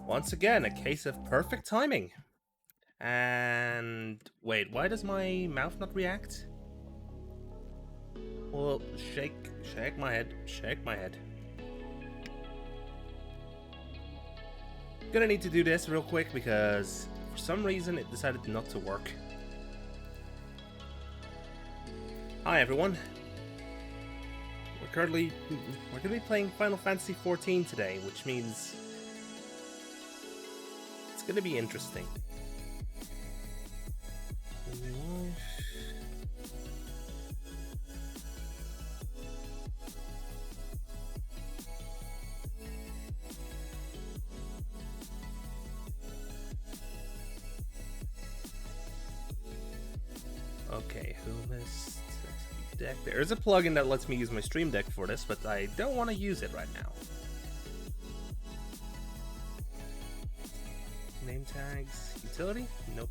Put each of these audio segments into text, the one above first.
Once again, a case of perfect timing. And wait, why does my mouth not react? Well, shake my head, shake my head. Gonna need to do this real quick because for some reason it decided not to work. Hi everyone. We're gonna be playing Final Fantasy XIV today, which means it's gonna be interesting. Okay, who missed deck? There's a plugin that lets me use my stream deck for this, but I don't want to use it right now. Name tags, utility? Nope.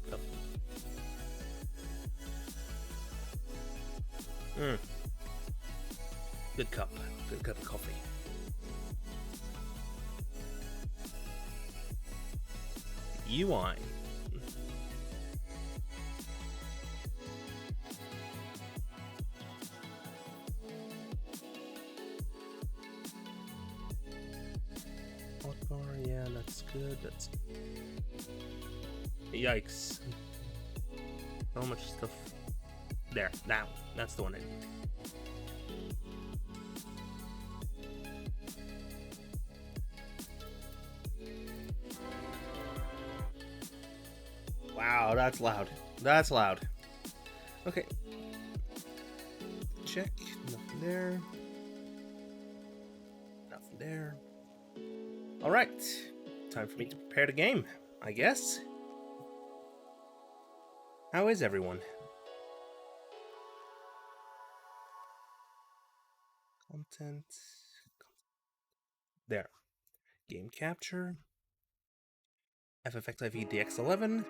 Good cup of coffee. UI. Hotbar, yeah, that's good. That's yikes. So much stuff. There, now that's the one I need. Wow, that's loud. That's loud. Okay. Check. Nothing there. Nothing there. Alright. Time for me to prepare the game, I guess. How is everyone? Content. There. Game capture. XIV DX11.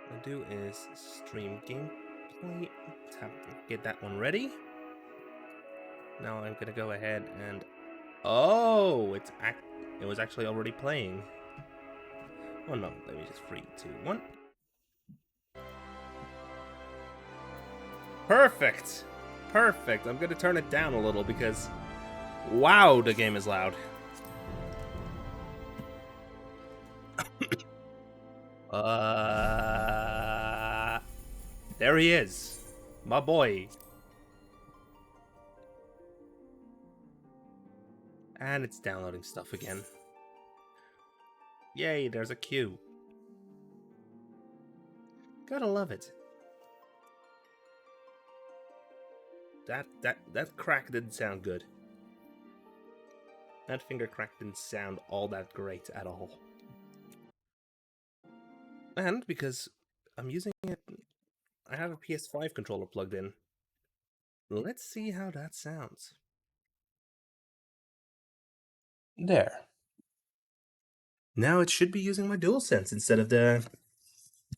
What I do is stream gameplay. Get that one ready. Now I'm gonna go ahead and it was actually already playing. One moment, let me just 3, 2, 1. Perfect! Perfect. I'm gonna turn it down a little because wow, the game is loud. There he is. My boy. And it's downloading stuff again. Yay, there's a queue. Gotta love it. That crack didn't sound good. That finger crack didn't sound all that great at all. And because I'm using it, I have a PS5 controller plugged in. Let's see how that sounds. There. Now it should be using my DualSense instead of the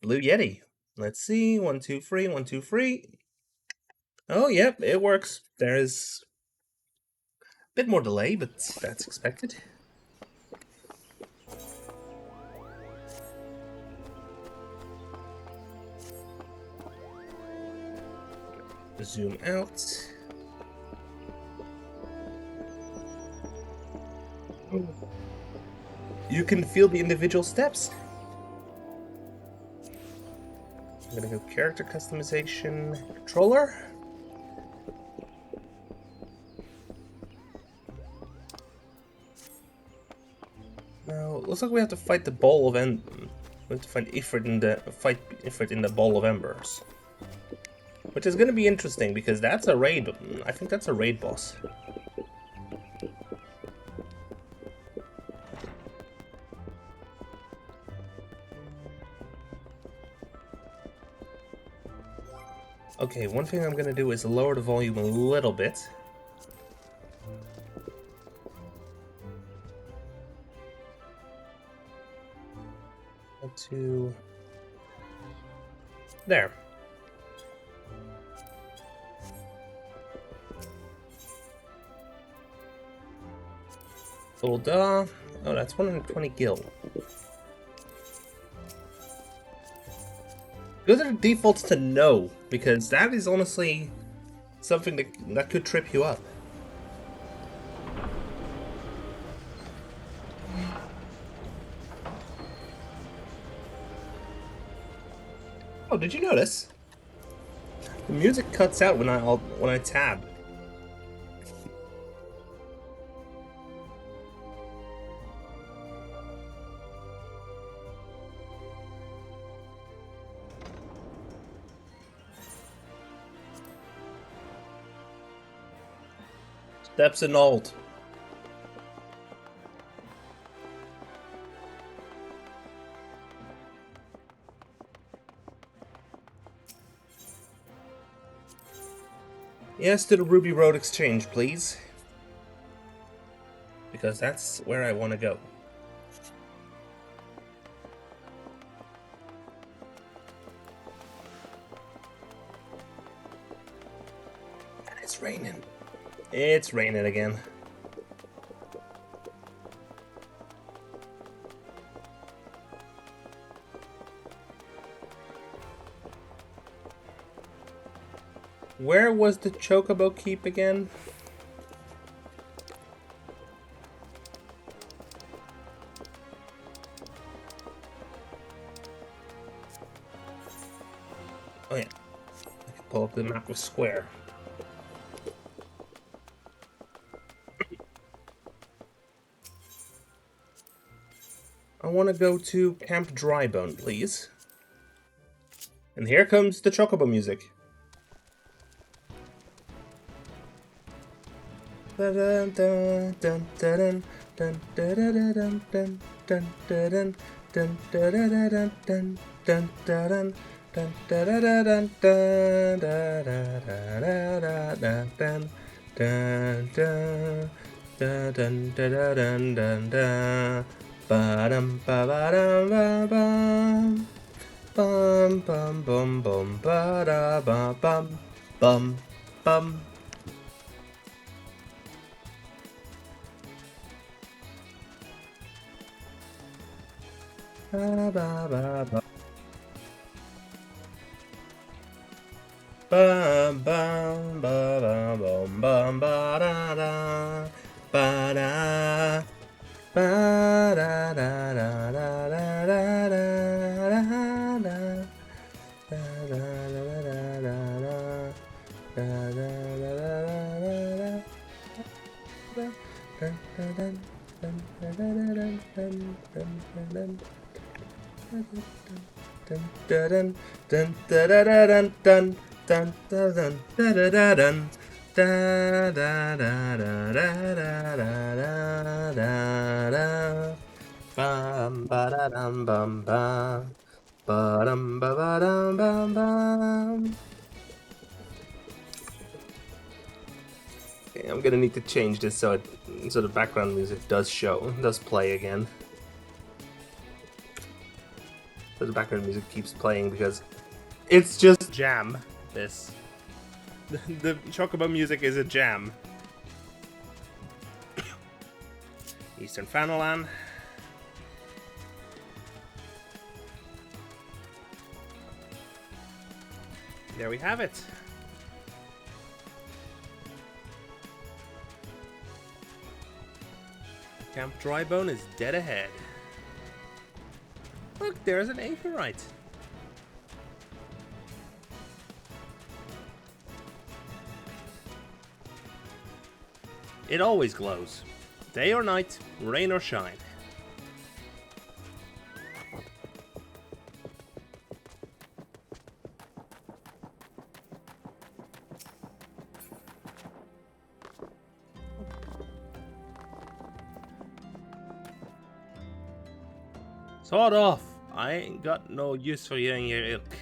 Blue Yeti. Let's see. 1, 2, 3, 1, 2, 3. Oh, yep, it works. There is a bit more delay, but that's expected. Zoom out. You can feel the individual steps. I'm gonna go character customization, controller. Now, looks like we have to fight the ball of we have to fight Ifrit in the ball of embers, which is gonna be interesting because that's a raid. I think that's a raid boss. Okay, one thing I'm gonna do is lower the volume a little bit. To there. Full da. Oh, that's 120 gil. Good that it defaults to no, because that is honestly something that could trip you up. Oh, did you notice? The music cuts out when I tab. Steps annulled. Yes to the Ruby Road Exchange, please. Because that's where I want to go. And it's raining. It's raining again. Where was the Chocobo Keep again? Oh yeah, I can pull up the map with square. I want to go to Camp Drybone, please. And here comes the Chocobo music. Dun dun dun dun dun dun dun dun dun dun dun dun dun dun dun. Dun dun dun dun dun dun dun dun dun dun dun. Ba-dum ba-ba-dum ba-bum. Bum bum bum bum ba-da bum bum bum bum. Ba ba ba ba. Bum bum ba ba bum bum ba da da ba da ba da da da da da da da da bum ba da dum bum bum ba dum ba ba dum bum bum. Okay, I'm gonna need to change this so the background music does play again. So the background music keeps playing because it's just jam. This the Chocobo music is a jam. Eastern Fanalan. There we have it. Camp Drybone is dead ahead. Look, there's an Ifrit. It always glows. Day or night, rain or shine. Sawed off. I ain't got no use for you and your ilk.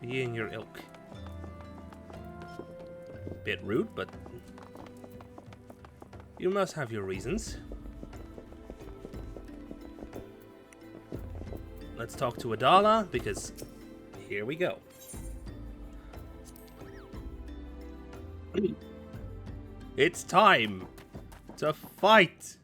You and your ilk. Bit rude, but you must have your reasons. Let's talk to Adala, because here we go. It's time to fight.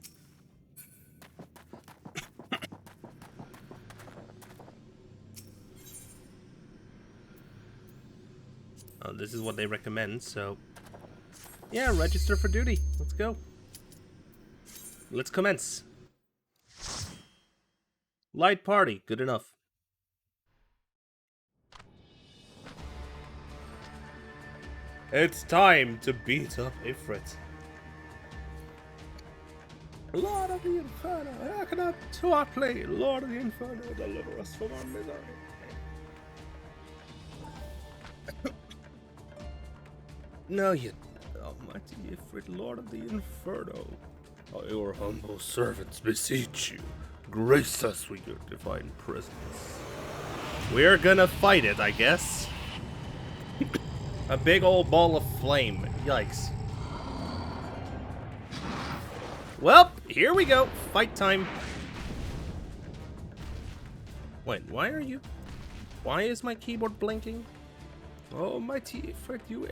Oh, this is what they recommend, so... Yeah, register for duty. Let's go. Let's commence. Light party. Good enough. It's time to beat up Ifrit. Lord of the Inferno, how can I play? Lord of the Inferno, deliver us from our misery. No, you almighty Ifrit, Lord of the Inferno. Your humble servants beseech you. Grace us with your divine presence. We're gonna fight it, I guess. A big old ball of flame. Yikes. Well, here we go. Fight time. Wait, why is my keyboard blinking? Oh, mighty Ifrit, you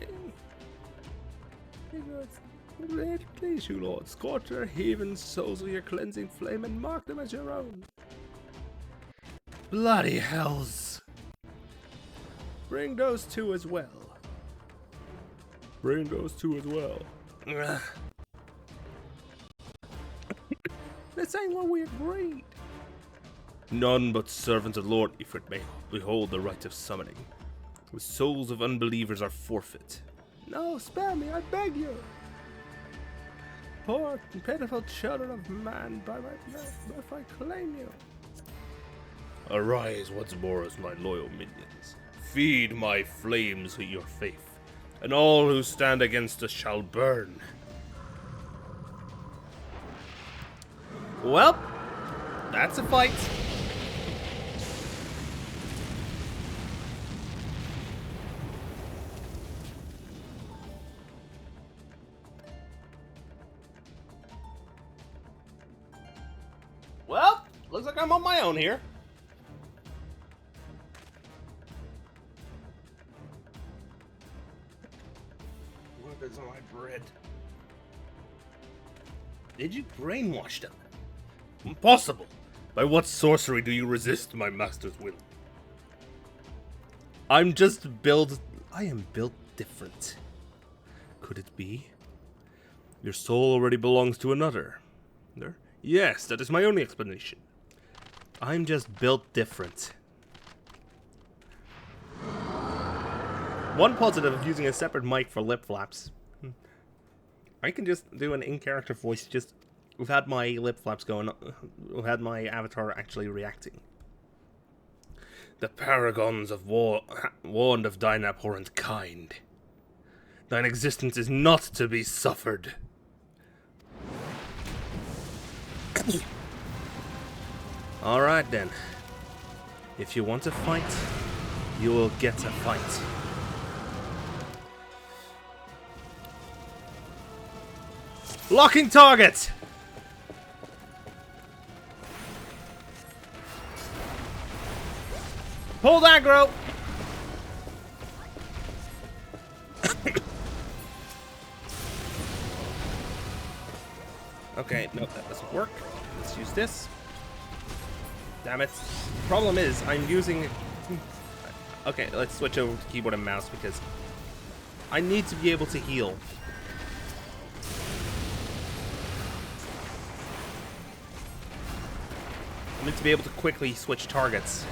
please you, Lord. Scorch their heathen souls with your cleansing flame and mark them as your own. Bloody hells. Bring those two as well. Bring those two as well. This ain't what we agreed. None but servants of Lord Ifrit may behold the rite of summoning. The souls of unbelievers are forfeit. No, spare me, I beg you. Poor pitiful children of man, by my birth I claim you. Arise once more as my loyal minions. Feed my flames with your faith, and all who stand against us shall burn. Well, that's a fight. Well, looks like I'm on my own here. What is on my bread? Did you brainwash them? Impossible! By what sorcery do you resist my master's will? I am built different. Could it be? Your soul already belongs to another. Yes, that is my only explanation. I'm just built different. One positive of using a separate mic for lip flaps. I can just do an in-character voice just without my lip flaps going on, without my avatar actually reacting. The paragons of war warned of thine abhorrent kind. Thine existence is not to be suffered. Alright then. If you want a fight, you will get a fight. Locking target! Hold aggro! Okay, no, that doesn't work. Let's use this. Damn it. Problem is, I'm using... Okay, let's switch over to keyboard and mouse because I need to be able to heal. I need to be able to quickly switch targets.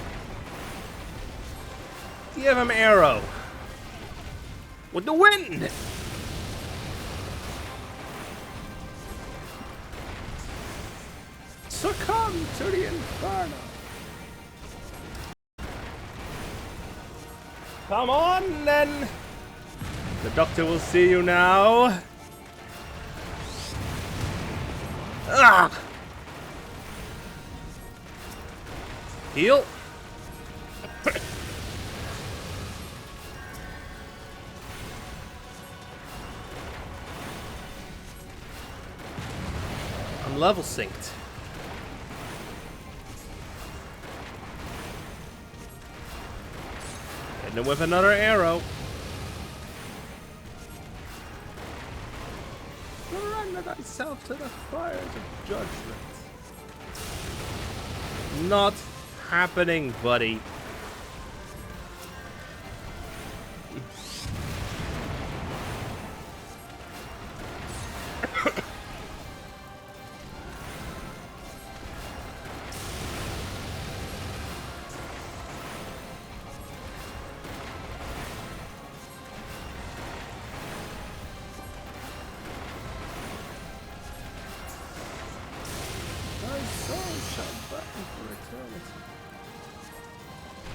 Give him arrow! With the wind! Succumb to the Inferno! Come on, then! The doctor will see you now. Ah! Heal. I'm level synced. Hitting him with another arrow. Surrender Surrender thyself to the fires of judgment. Not happening, buddy.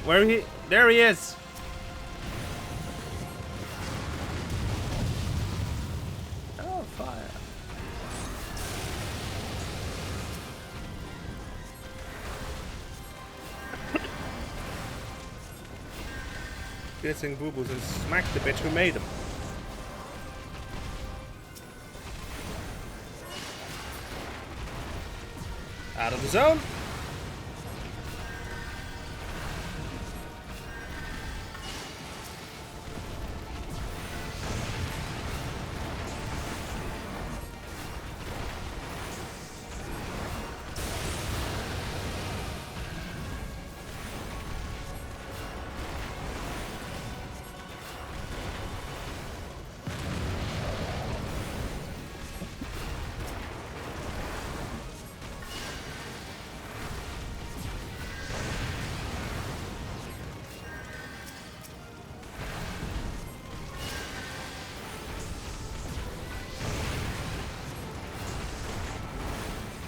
Where he? There he is. Oh, fire! Getting boo-boos and smack the bitch who made him. Out of the zone.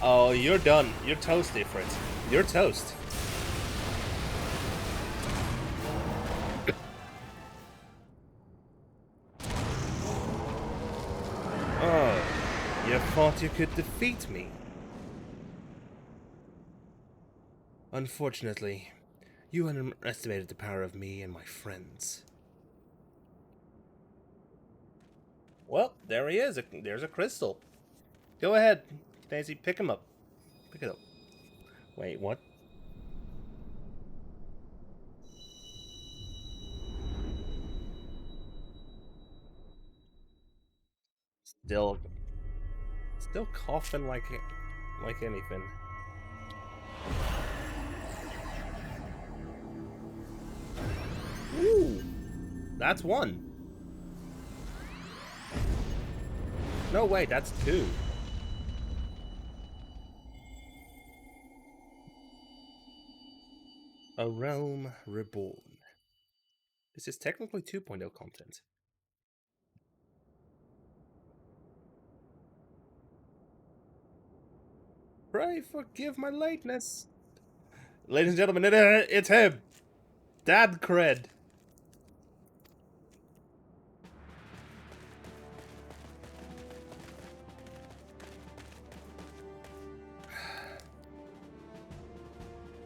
Oh, you're done. You're toast, Ifrit. You're toast. Oh, you thought you could defeat me? Unfortunately, you underestimated the power of me and my friends. Well, there he is. There's a crystal. Go ahead, Kene'zi, pick him up. Pick it up. Wait, what? Still coughing like anything. Ooh, that's one. No, wait, that's two. A Realm Reborn. This is technically 2.0 content. Pray forgive my lateness. Ladies and gentlemen, it's him. Dad cred.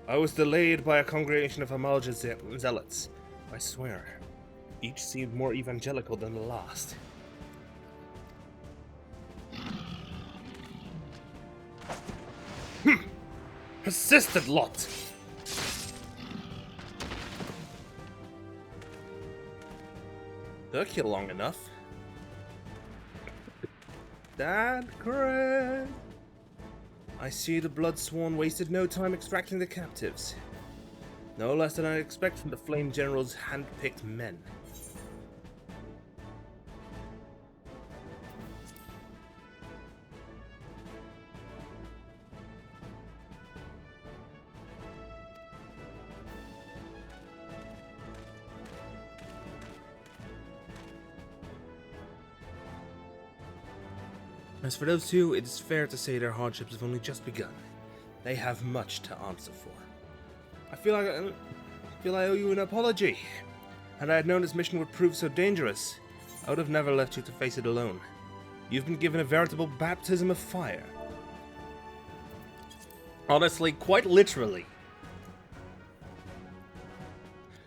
I was delayed by a congregation of Amalja zealots. I swear, each seemed more evangelical than the last. Persistent lot! Took you long enough. Dad cred. I see the Bloodsworn wasted no time extracting the captives. No less than I expect from the Flame General's hand-picked men. As for those two, it is fair to say their hardships have only just begun. They have much to answer for. I feel I owe you an apology. Had I known this mission would prove so dangerous, I would have never left you to face it alone. You've been given a veritable baptism of fire. Honestly, quite literally.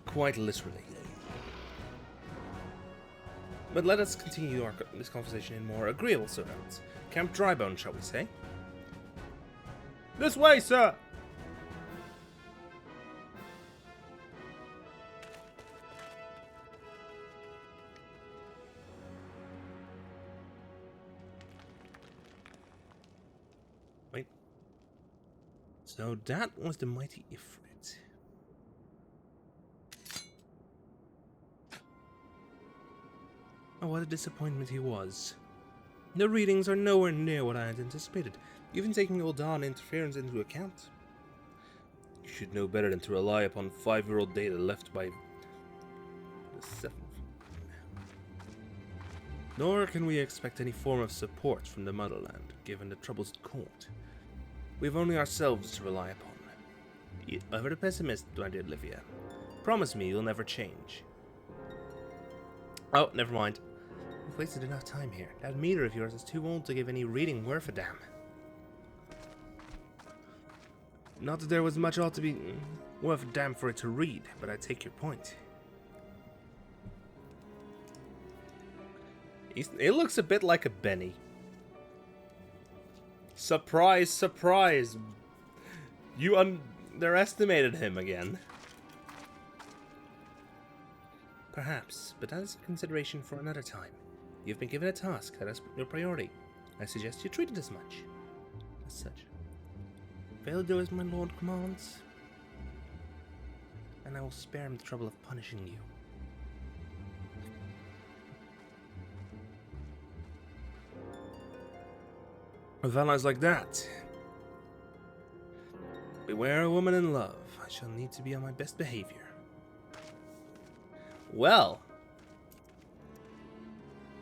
Quite literally. But let us continue this conversation in more agreeable surrounds. Camp Drybone, shall we say? This way, sir! So that was the mighty Ifrit. Oh, what a disappointment he was. The readings are nowhere near what I had anticipated, even taking Uldan interference into account. You should know better than to rely upon 5-year-old data left by the 7th. Nor can we expect any form of support from the motherland, given the troubles at court. We've only ourselves to rely upon. Ever the pessimist, my dear Livia. Promise me you'll never change. Oh, never mind. We've wasted enough time here. That meter of yours is too old to give any reading worth a damn. Not that there was much ought to be worth a damn for it to read, but I take your point. It looks a bit like a Benny. Surprise, surprise! You underestimated him again. Perhaps, but that is a consideration for another time. You've been given a task that is your priority. I suggest you treat it as much. As such. Fail to do as my lord commands, and I will spare him the trouble of punishing you. With allies like that, beware a woman in love. I shall need to be on my best behavior. Well,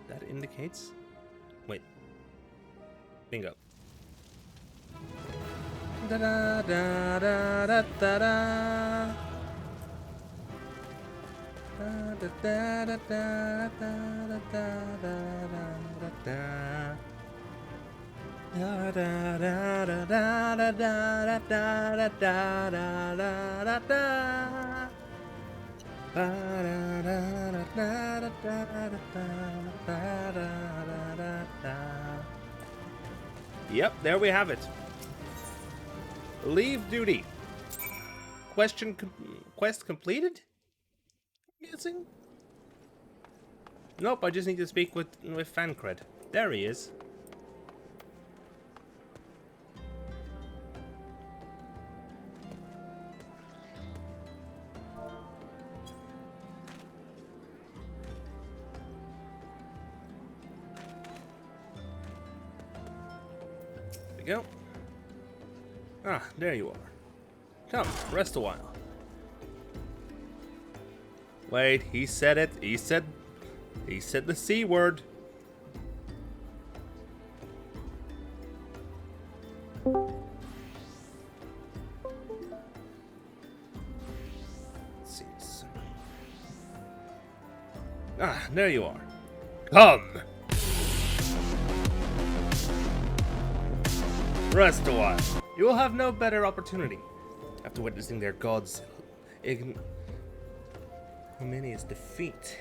that indicates... Wait. Bingo. Da da da da da da da. Da da da da da da da da da. Da da da da da da da da da da da da. Yep, there we have it. Leave duty. Quest completed? I'm guessing? Nope, I just need to speak with Fancred. There he is. Go. Ah, there you are. Come, rest a while. Wait, he said it. He said the C word. Ah, there you are. Come. Rest a while. You will have no better opportunity after witnessing their god's ignominious defeat.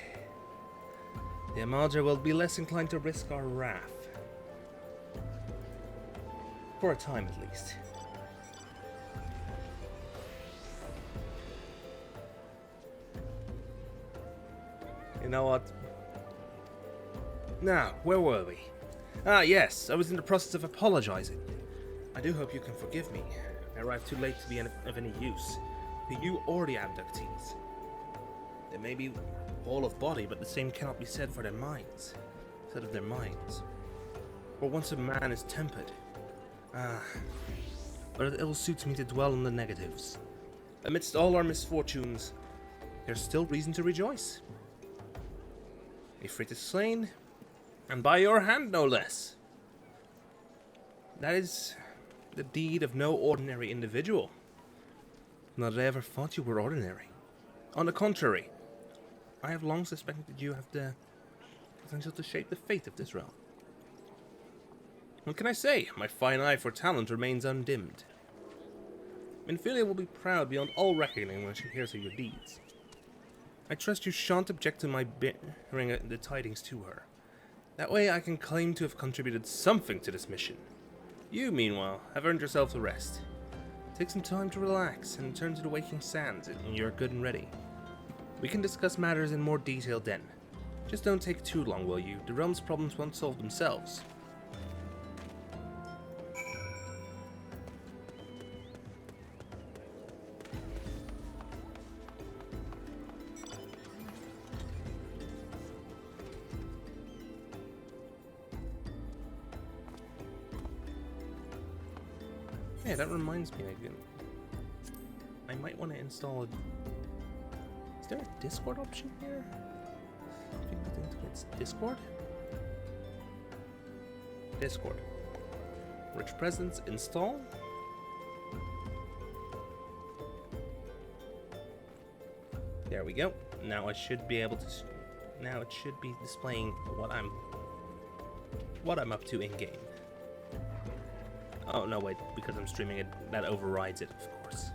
The Amalja will be less inclined to risk our wrath. For a time at least. You know what? Now, where were we? Ah, yes, I was in the process of apologizing. I do hope you can forgive me. I arrived too late to be of any use to you or the abductees. They may be all of body, but the same cannot be said for their minds. Said of their minds. For once a man is tempered. But it ill suits me to dwell on the negatives. Amidst all our misfortunes, there's still reason to rejoice. Ifrit is slain, and by your hand no less. That is the deed of no ordinary individual. Not that I ever thought you were ordinary. On the contrary, I have long suspected that you have the potential to shape the fate of this realm. What can I say? My fine eye for talent remains undimmed. Minfilia will be proud beyond all reckoning when she hears of your deeds. I trust you shan't object to my bearing the tidings to her. That way I can claim to have contributed something to this mission. You, meanwhile, have earned yourself a rest. Take some time to relax and return to the waking sands when you're good and ready. We can discuss matters in more detail then. Just don't take too long, will you? The realm's problems won't solve themselves. Yeah, that reminds me again. I might want to install a... Is there a Discord option here? It's Discord? Discord. Rich presents, install. There we go. Now I should be able to... Now it should be displaying what I'm up to in-game. Oh, no, wait. Because I'm streaming it, that overrides it, of course.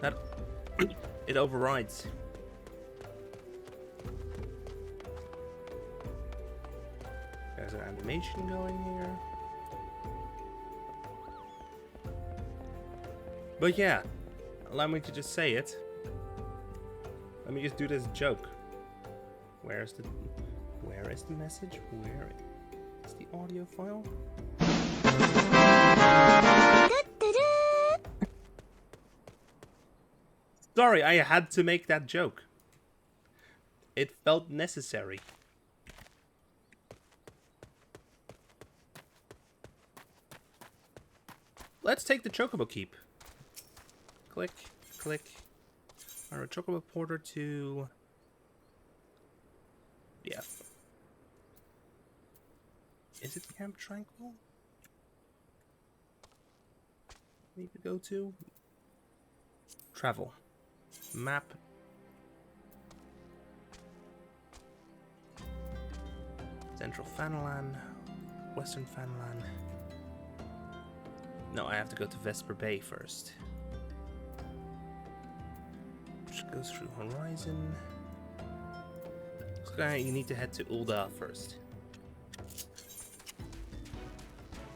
That... it overrides. There's an animation going here. But yeah, allow me to just say it. Let me just do this joke. Where is the message? Where is the audio file? Sorry, I had to make that joke. It felt necessary. Let's take the Chocobo Keep. Click, click. Alright, Chocobo Porter to... Yeah. Is it Camp Tranquil? Need to go to? Travel. Map. Central Fanalan. Western Fanalan. No, I have to go to Vesper Bay first. Which goes through Horizon. So you need to head to Ulda first.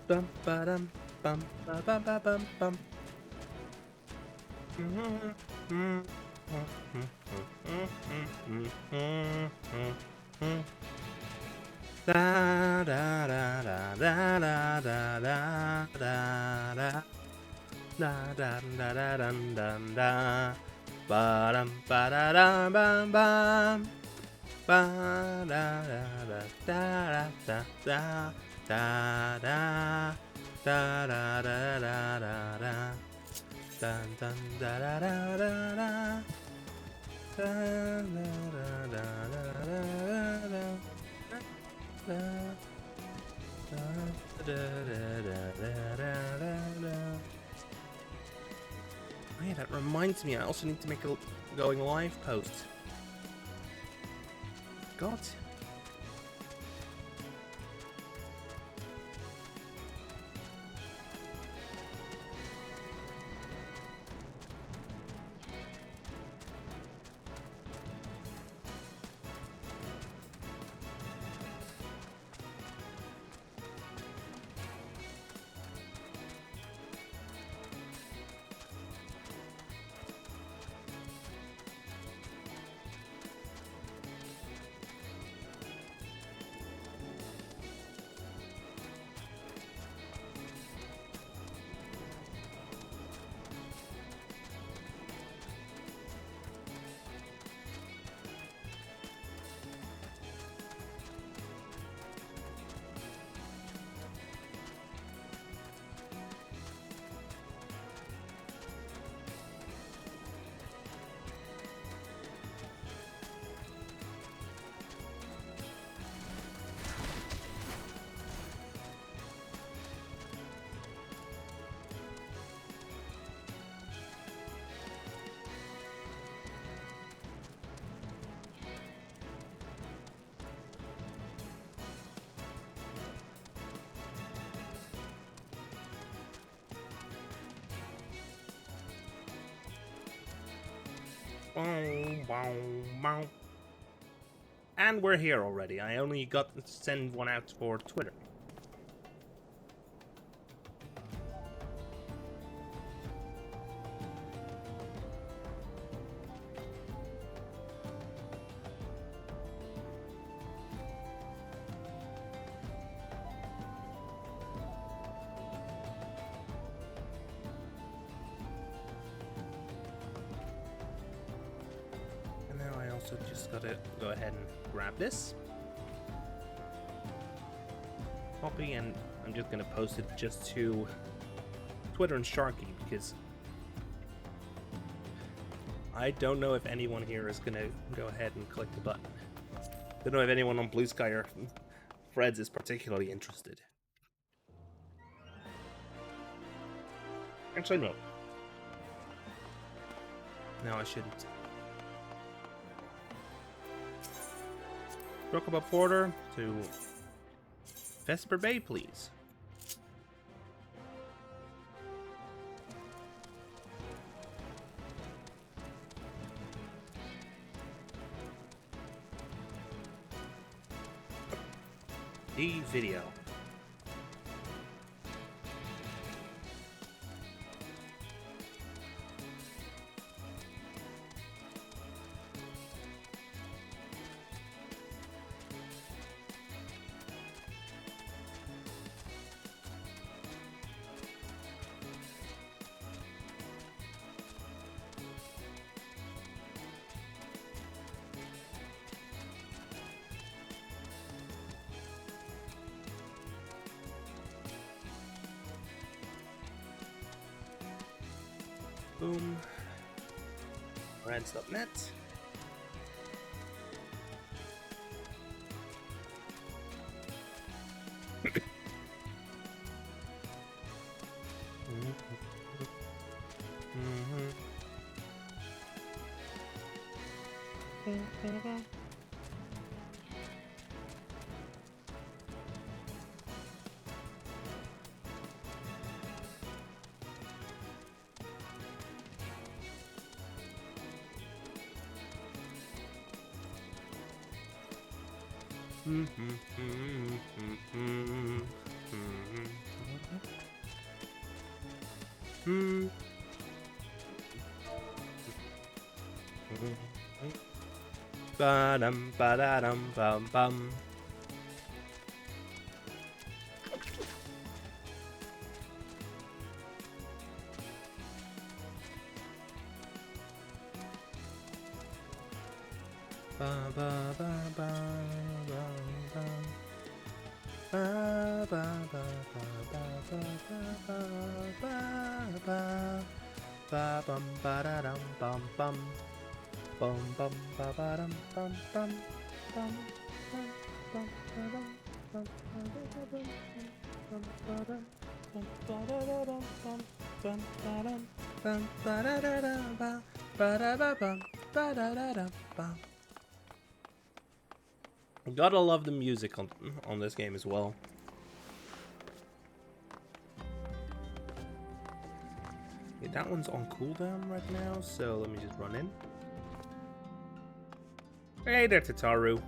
Bum ba dum bum ba ba ba bum bum. Da da da da da da da da da da da da da dum dum da ba dum ba da dum bum bum ba da da da da da da da da da da da da da dun dun da da da da da da da da da da. Oh yeah, that reminds me, I also need to make a going live post. God. And we're here already. I only got to send one out for Twitter. Just gotta go ahead and grab this. copy, and I'm just gonna post it just to Twitter and Sharky, because I don't know if anyone here is gonna go ahead and click the button. Don't know if anyone on Blue Sky or Freds is particularly interested. Actually, no. No, I shouldn't. Rockabah Porter to Vesper Bay, please. The video. Boom. Reds.net. Ba-dum, ba-da-dum, bum, bum. Ba ba ba ba ba ba. Ba ba ba ba ba ba ba ba ba. Ba bum ba da dum bum bum. Bum bum ba ba dum bum bum. Bum bum bum ba dum bum bum ba dum bum ba dum bum ba da dum bum ba da dum bum ba da ba bum ba da dum bum. Gotta love the music on this game as well. Yeah, that one's on cooldown right now, so let me just run in. Hey there, Tataru.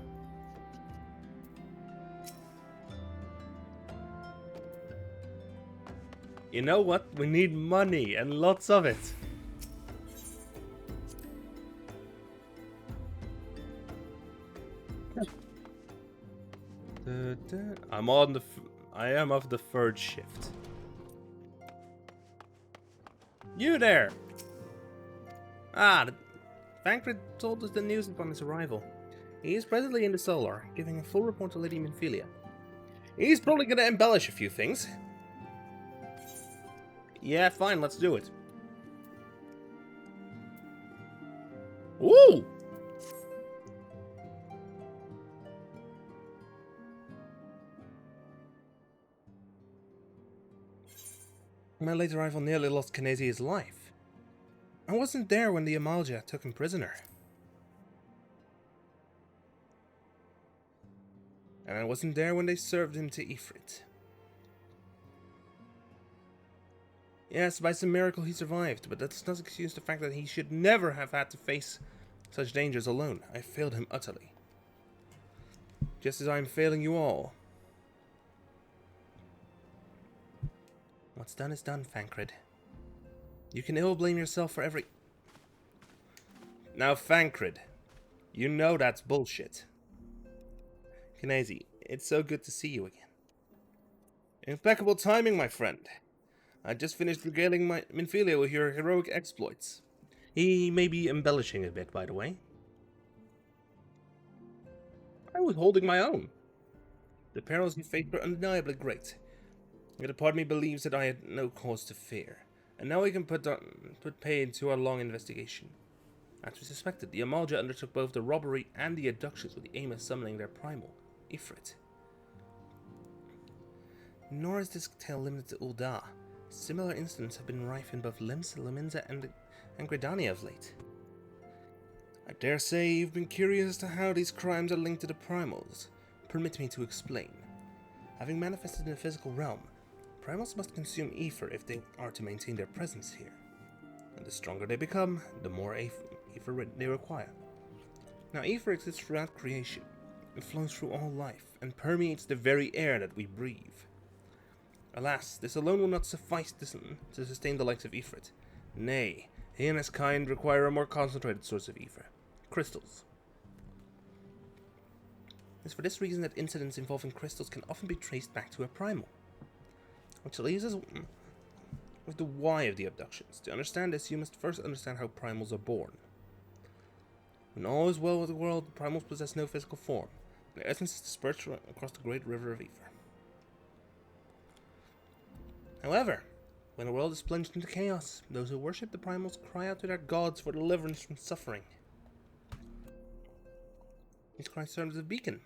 You know what? We need money, and lots of it. I am of the third shift. You there! Fankred told us the news upon his arrival. He is presently in the Solar, giving a full report to Lady Minfilia. He's probably gonna embellish a few things. Yeah, fine, let's do it. Ooh! My late arrival nearly lost Kene'zi his life. I wasn't there when the Amalja took him prisoner. And I wasn't there when they served him to Ifrit. Yes, by some miracle he survived, but that does not excuse the fact that he should never have had to face such dangers alone. I failed him utterly. Just as I am failing you all. What's done is done, Fankred. You can ill blame yourself for every... Now, Fankred, you know that's bullshit. Kene'zi, it's so good to see you again. Impeccable timing, my friend. I just finished regaling my Minfilia with your heroic exploits. He may be embellishing a bit, by the way. I was holding my own. The perils you faced were undeniably great. Yet a part of me believes that I had no cause to fear. And now we can put pay into our long investigation. As we suspected, the Amalja undertook both the robbery and the abductions with the aim of summoning their primal, Ifrit. Nor is this tale limited to Ul'dah. Similar incidents have been rife in both Lemsa, Laminza, and Gridania of late. I dare say you've been curious as to how these crimes are linked to the primals. Permit me to explain. Having manifested in the physical realm, primals must consume ether if they are to maintain their presence here. And the stronger they become, the more ether they require. Now, ether exists throughout creation. It flows through all life and permeates the very air that we breathe. Alas, this alone will not suffice to sustain the likes of Ifrit. Nay, he and his kind require a more concentrated source of ether. Crystals. It's for this reason that incidents involving crystals can often be traced back to a primal. Which leaves us with the why of the abductions. To understand this, you must first understand how primals are born. When all is well with the world, primals possess no physical form. Their essence is dispersed across the great river of ether. However, when the world is plunged into chaos, those who worship the primals cry out to their gods for deliverance from suffering. These cries serve as a beacon.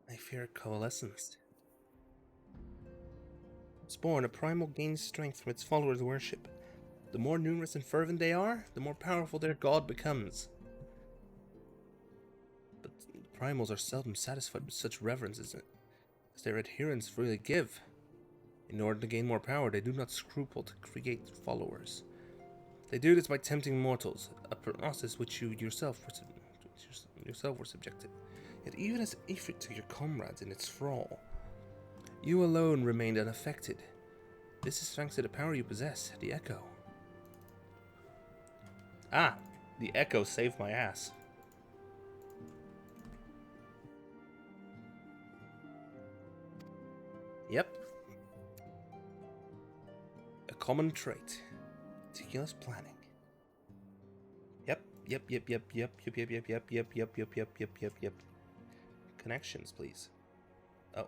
I fear coalescence. Once born, a primal gains strength from its followers' worship. The more numerous and fervent they are, the more powerful their god becomes. But the primals are seldom satisfied with such reverence as their adherents freely give. In order to gain more power, they do not scruple to create followers. They do this by tempting mortals, a process which you yourself were subjected. Yet even as Ifrit took your comrades in its thrall, you alone remained unaffected. This is thanks to the power you possess, the Echo. Ah, the Echo saved my ass. Yep. A common trait. Meticulous planning. Yep. Connections, please. Oh.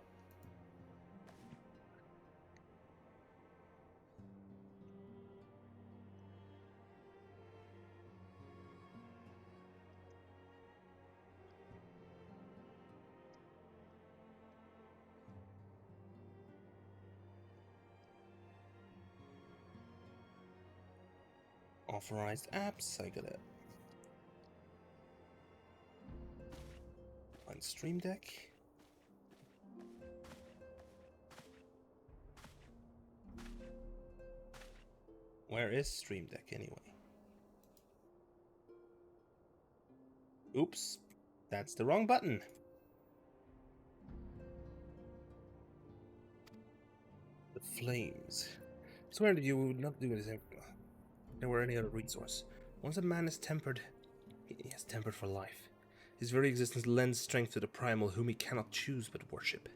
Authorized apps, I gotta find Stream Deck. Where is Stream Deck anyway? Oops, that's the wrong button. The flames. I swear to you, we would not do this if there were any other resource. Once a man is tempered, he has tempered for life. His very existence lends strength to the primal whom he cannot choose but worship.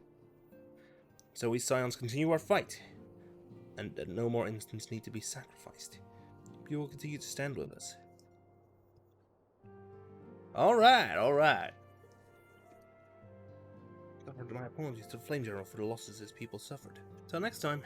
So we Scions continue our fight, and that no more instants need to be sacrificed. You will continue to stand with us. Alright. My apologies to the Flame General for the losses his people suffered. Till next time.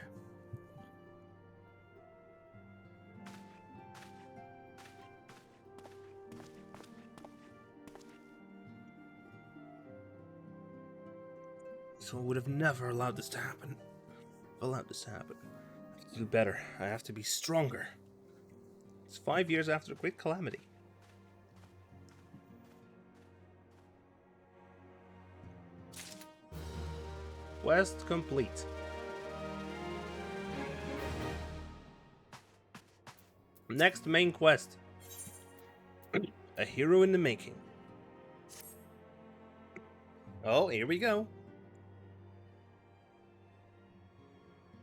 So I would have never allowed this to happen. I have to do better. I have to be stronger. It's 5 years after the Great Calamity. Quest complete. Next main quest. A hero in the making. Oh, here we go.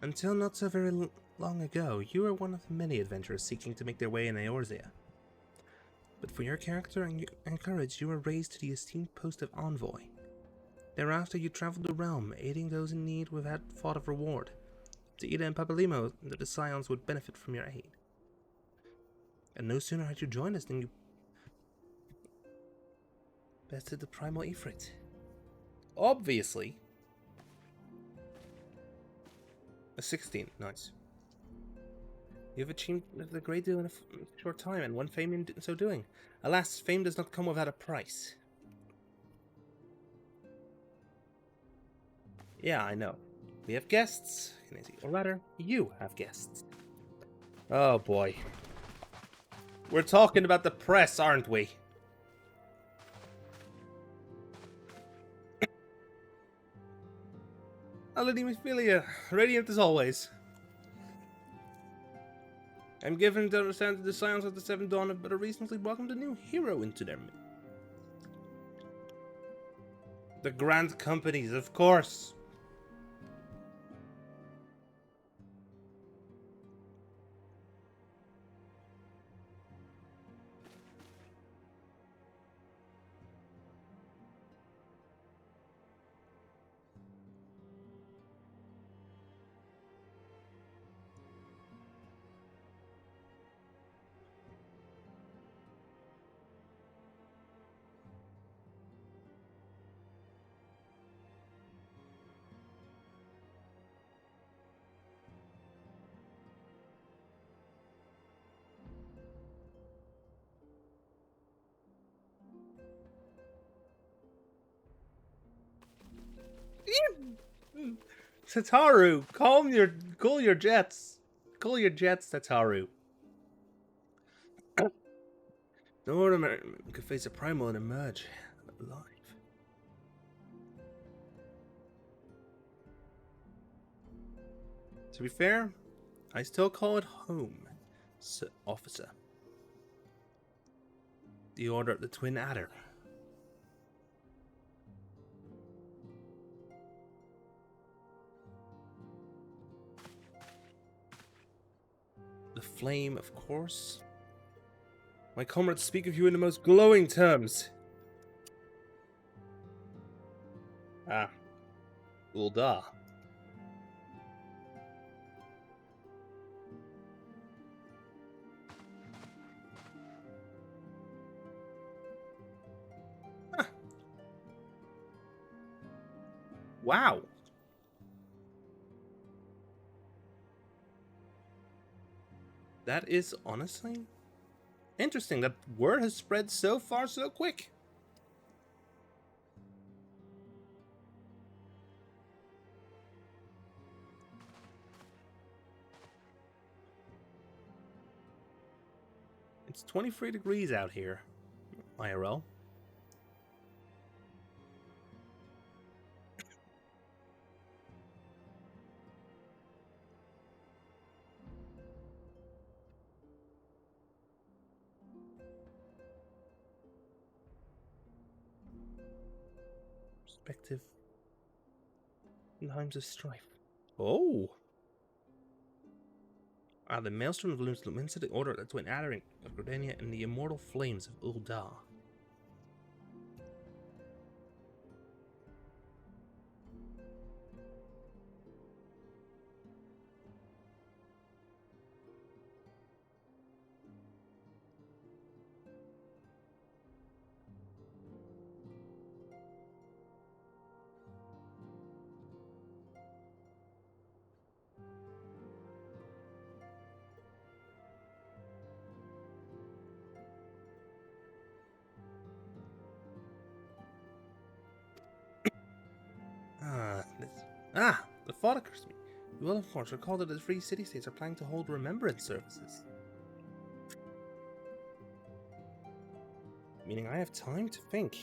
Until not so very long ago, you were one of the many adventurers seeking to make their way in Eorzea. But for your character and courage, you were raised to the esteemed post of envoy. Thereafter, you traveled the realm, aiding those in need without thought of reward. To Ida and Papalimo, that the Scions would benefit from your aid. And no sooner had you joined us than you Bested the primal Ifrit. Obviously. A 16. Nice. You have achieved a great deal in a short time, and won fame in so doing. Alas, fame does not come without a price. Yeah, I know. We have guests, Kene'zi. Or rather, you have guests. Oh boy. We're talking about the press, aren't we? Lady Misphilia, radiant as always. I'm given to understand that the Scions of the Seventh Dawn have but recently welcomed a new hero into their midst. The Grand Companies, of course. Tataru, cool your jets. Cool your jets, Tataru. No ornament could face a primal and emerge alive. To be fair, I still call it home, Sir Officer. The Order of the Twin Adder. The Flame, of course. My comrades speak of you in the most glowing terms. Ah, Ulda. Huh. Wow. That is honestly interesting. That word has spread so far so quick. It's 23 degrees out here, IRL. Perspective in times of strife. Oh! The maelstrom of looms lumens the order that went addering of Gordania and the immortal flames of Ulda. The thought occurs to me. You will, of course, recall that the free city-states are planning to hold remembrance services. Meaning I have time to think.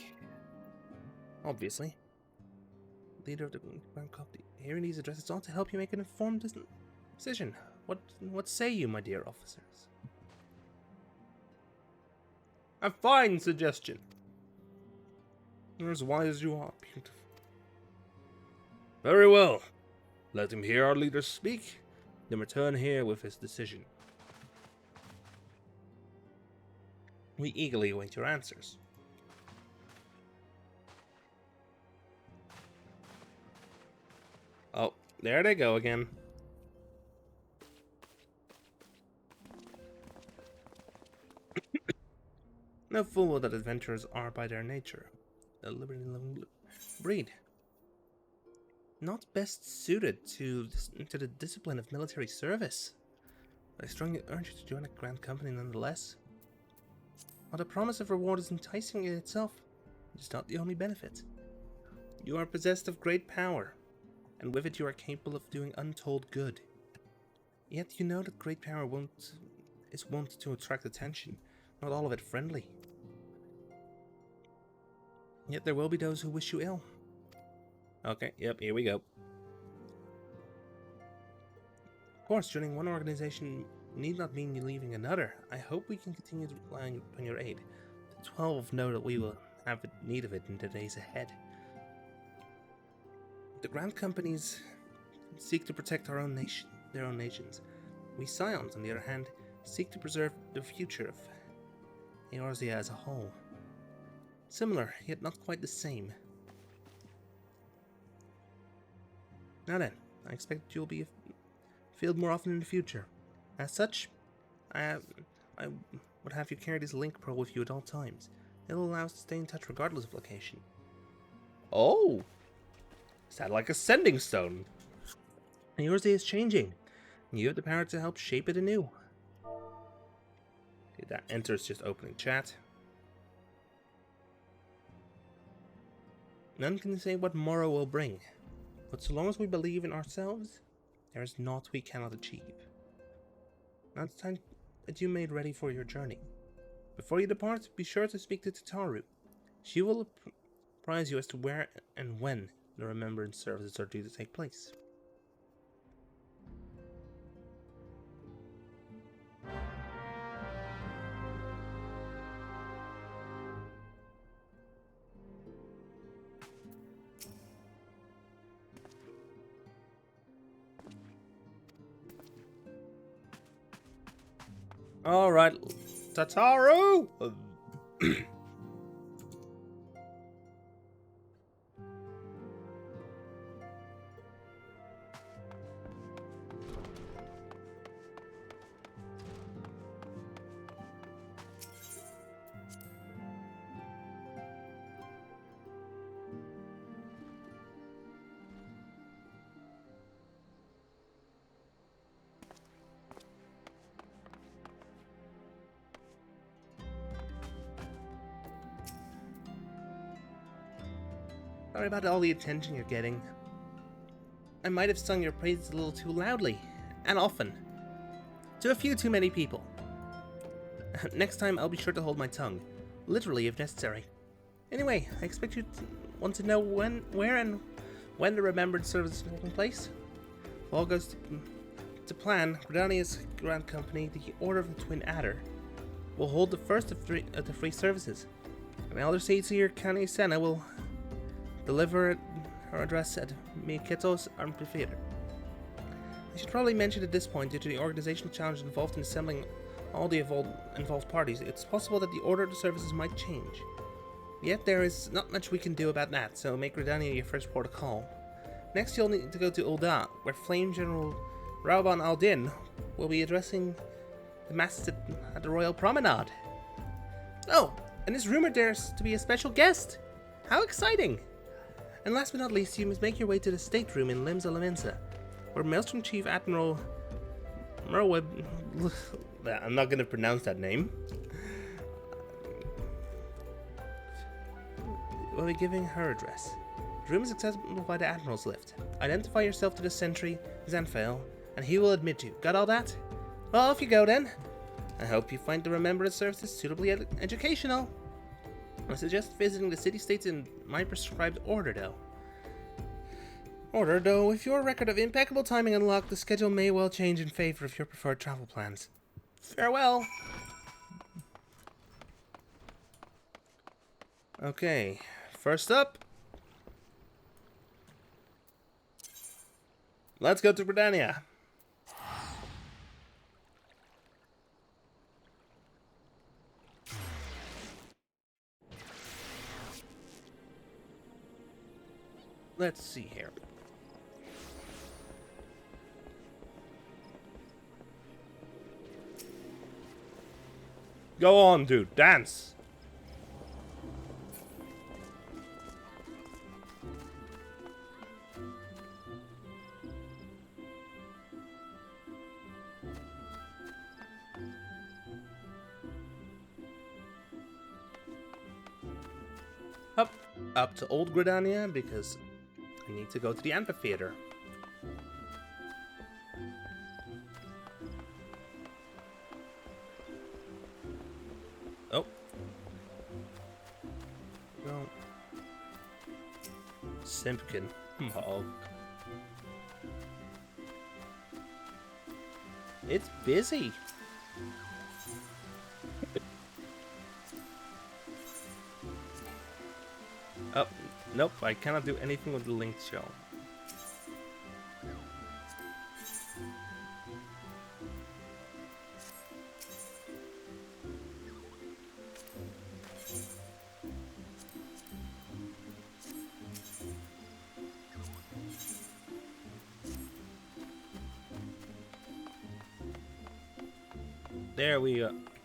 Obviously. Leader of the Grand Company, hearing these addresses ought to help you make an informed decision. What say you, my dear officers? A fine suggestion. You're as wise as you are, beautiful. Very well. Let him hear our leader speak, then return here with his decision. We eagerly await your answers. Oh, there they go again. No fool that adventurers are by their nature. liberty-loving breed. Not best suited to the discipline of military service. But I strongly urge you to join a grand company nonetheless. While the promise of reward is enticing in itself, it is not the only benefit. You are possessed of great power, and with it you are capable of doing untold good. Yet you know that great power is wont to attract attention, not all of it friendly. Yet there will be those who wish you ill. Okay, yep, here we go. Of course, joining one organization need not mean you leaving another. I hope we can continue to rely on your aid. The 12 know that we will have need of it in the days ahead. The grand companies seek to protect their own nations. We Scions, on the other hand, seek to preserve the future of Eorzea as a whole. Similar, yet not quite the same. Now then, I expect you'll be field more often in the future. As such, I would have you carry this link pearl with you at all times. It'll allow us to stay in touch regardless of location. Oh! Is that like a sending stone? Eorzea is changing. You have the power to help shape it anew. Okay, that enters just opening chat. None can say what morrow will bring, but so long as we believe in ourselves, there is naught we cannot achieve. Now it's time that you made ready for your journey. Before you depart, be sure to speak to Tataru. She will apprise you as to where and when the remembrance services are due to take place. Alright, Tataru! Sorry about all the attention you're getting. I might have sung your praises a little too loudly, and often. To a few too many people. Next time I'll be sure to hold my tongue. Literally, if necessary. Anyway, I expect you want to know when, where, and when the remembrance service is taking place. If all goes to plan, Gridania's Grand Company, the Order of the Twin Adder, will hold the first of the free services. An elder Seer Kene'zi will deliver her address at Miketo's amphitheater. I should probably mention at this point, due to the organizational challenge involved in assembling all the involved parties, it's possible that the order of the services might change. Yet there is not much we can do about that, so make Gridania your first port of call. Next you'll need to go to Ul'dah, where Flame General Rauban al-Din will be addressing the masses at the Royal Promenade. Oh, and it's rumored there's to be a special guest! How exciting! And last but not least, you must make your way to the stateroom in Limsa Lamensa, where Maelstrom Chief Admiral Merweb... I'm not going to pronounce that name. Will be giving her address. The room is accessible by the Admiral's lift. Identify yourself to the sentry, Zanfael, and he will admit you. Got all that? Well, off you go then. I hope you find the remembrance services suitably educational. I suggest visiting the city-states in my prescribed order, though. With your record of impeccable timing unlocked, the schedule may well change in favor of your preferred travel plans. Farewell! Okay, first up, let's go to Gridania. Let's see here. Go on, dude. Dance. up to Old Gridania because I need to go to the amphitheater. Oh. No. Simpkin. Oh. It's busy. Oh, nope, I cannot do anything with the linked shell.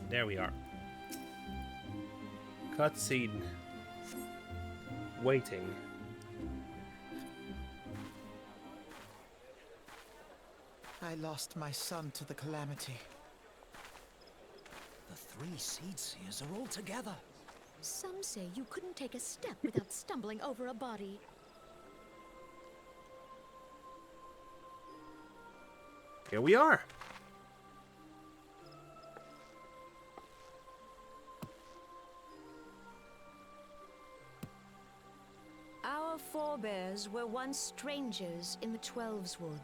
There we are. Cutscene. Waiting. I lost my son to the calamity. The three seed seers are all together. Some say you couldn't take a step without stumbling over a body. Here we are. Our forebears were once strangers in the XIV's wood.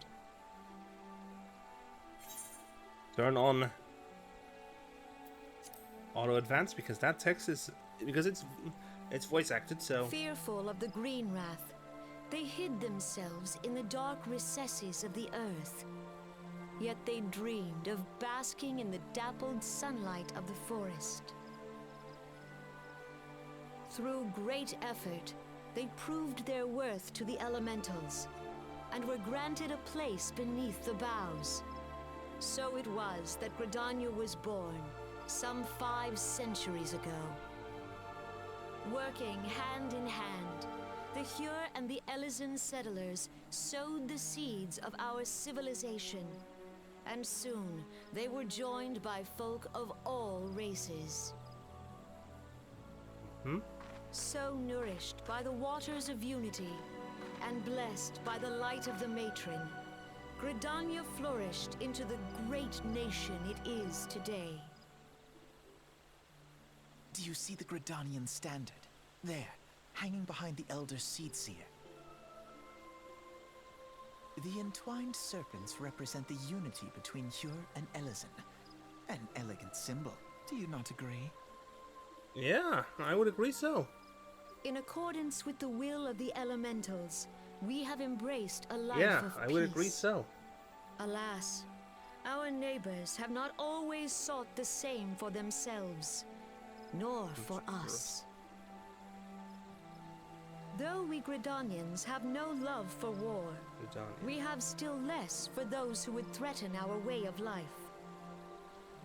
Turn on auto advance because that text is it's voice acted, so Fearful of the green wrath, they hid themselves in the dark recesses of the earth. Yet they dreamed of basking in the dappled sunlight of the forest. Through great effort, they proved their worth to the elementals, and were granted a place beneath the boughs. So it was that Gridania was born, some 5 centuries ago. Working hand in hand, the Hyur and the Elysian settlers sowed the seeds of our civilization, and soon they were joined by folk of all races. So nourished by the waters of unity, and blessed by the light of the matron, Gridania flourished into the great nation it is today. Do you see the Gridanian standard? There, hanging behind the Elder Seed Seer. The entwined serpents represent the unity between Hyur and Elysian. An elegant symbol, do you not agree? yeah, I would agree so. In accordance with the will of the elementals, we have embraced a life Yeah, of I would peace. agree so. Alas, our neighbors have not always sought the same for themselves, nor for us. Though we Gridanians have no love for war, we have still less for those who would threaten our way of life.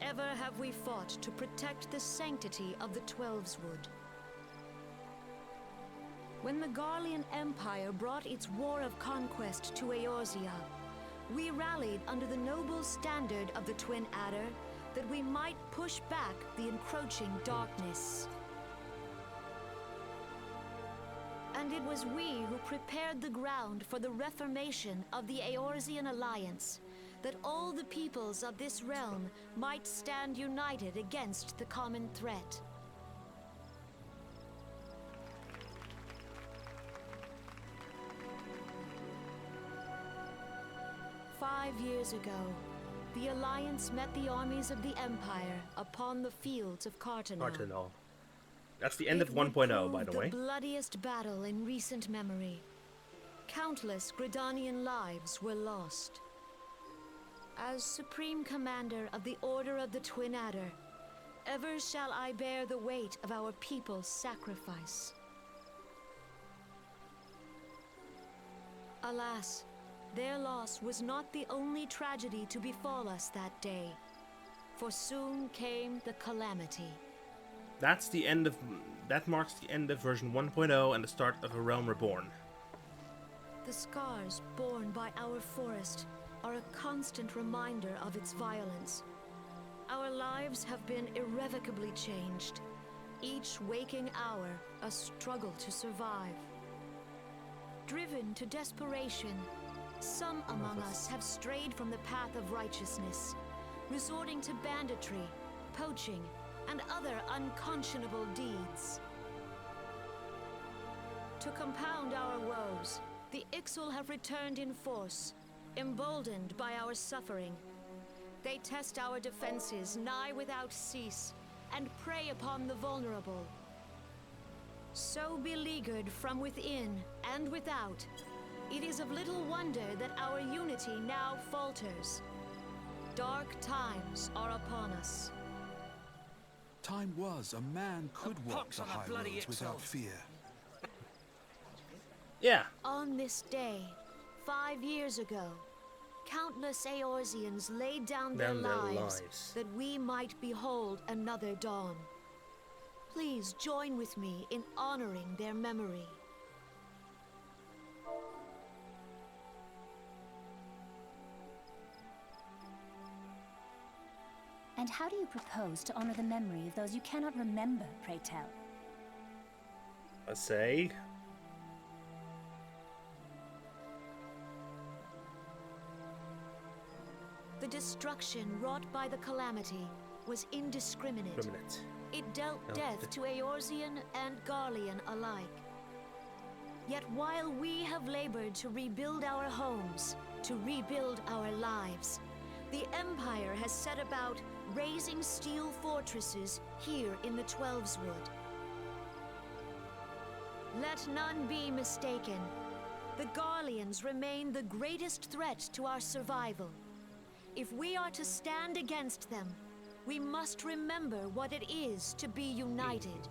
Ever have we fought to protect the sanctity of the XIV's wood. When the Garlean Empire brought its war of conquest to Eorzea, we rallied under the noble standard of the Twin Adder that we might push back the encroaching darkness. And it was we who prepared the ground for the reformation of the Eorzean Alliance, that all the peoples of this realm might stand united against the common threat. "5 years ago, the Alliance met the armies of the Empire upon the fields of Cartanal. That's the end of It would 1.0, by the prove way. the bloodiest battle in recent memory. Countless Gridanian lives were lost. As Supreme Commander of the Order of the Twin Adder, ever shall I bear the weight of our people's sacrifice. Alas, their loss was not the only tragedy to befall us that day, for soon came the calamity. That's the end of that marks the end of version 1.0 and the start of A Realm Reborn. The scars borne by our forest are a constant reminder of its violence. Our lives have been irrevocably changed, each waking hour a struggle to survive. Driven to desperation, some among us have strayed from the path of righteousness, resorting to banditry, poaching, and other unconscionable deeds. To compound our woes, the Ixal have returned in force, emboldened by our suffering. They test our defenses nigh without cease, and prey upon the vulnerable. So beleaguered from within and without, it is of little wonder that our unity now falters. Dark times are upon us. Time was a man could walk pox the on a high bloody roads without XIV. fear. Yeah. On this day, 5 years ago, countless Eorzeans laid down their lives that we might behold another dawn. Please join with me in honoring their memory. And how do you propose to honor the memory of those you cannot remember, pray tell? I say. The destruction wrought by the calamity was indiscriminate. It dealt death to Eorzean and Garlean alike. Yet while we have labored to rebuild our homes, to rebuild our lives, the Empire has set about raising steel fortresses here in the Twelveswood. Let none be mistaken. The Garleans remain the greatest threat to our survival. If we are to stand against them, we must remember what it is to be united.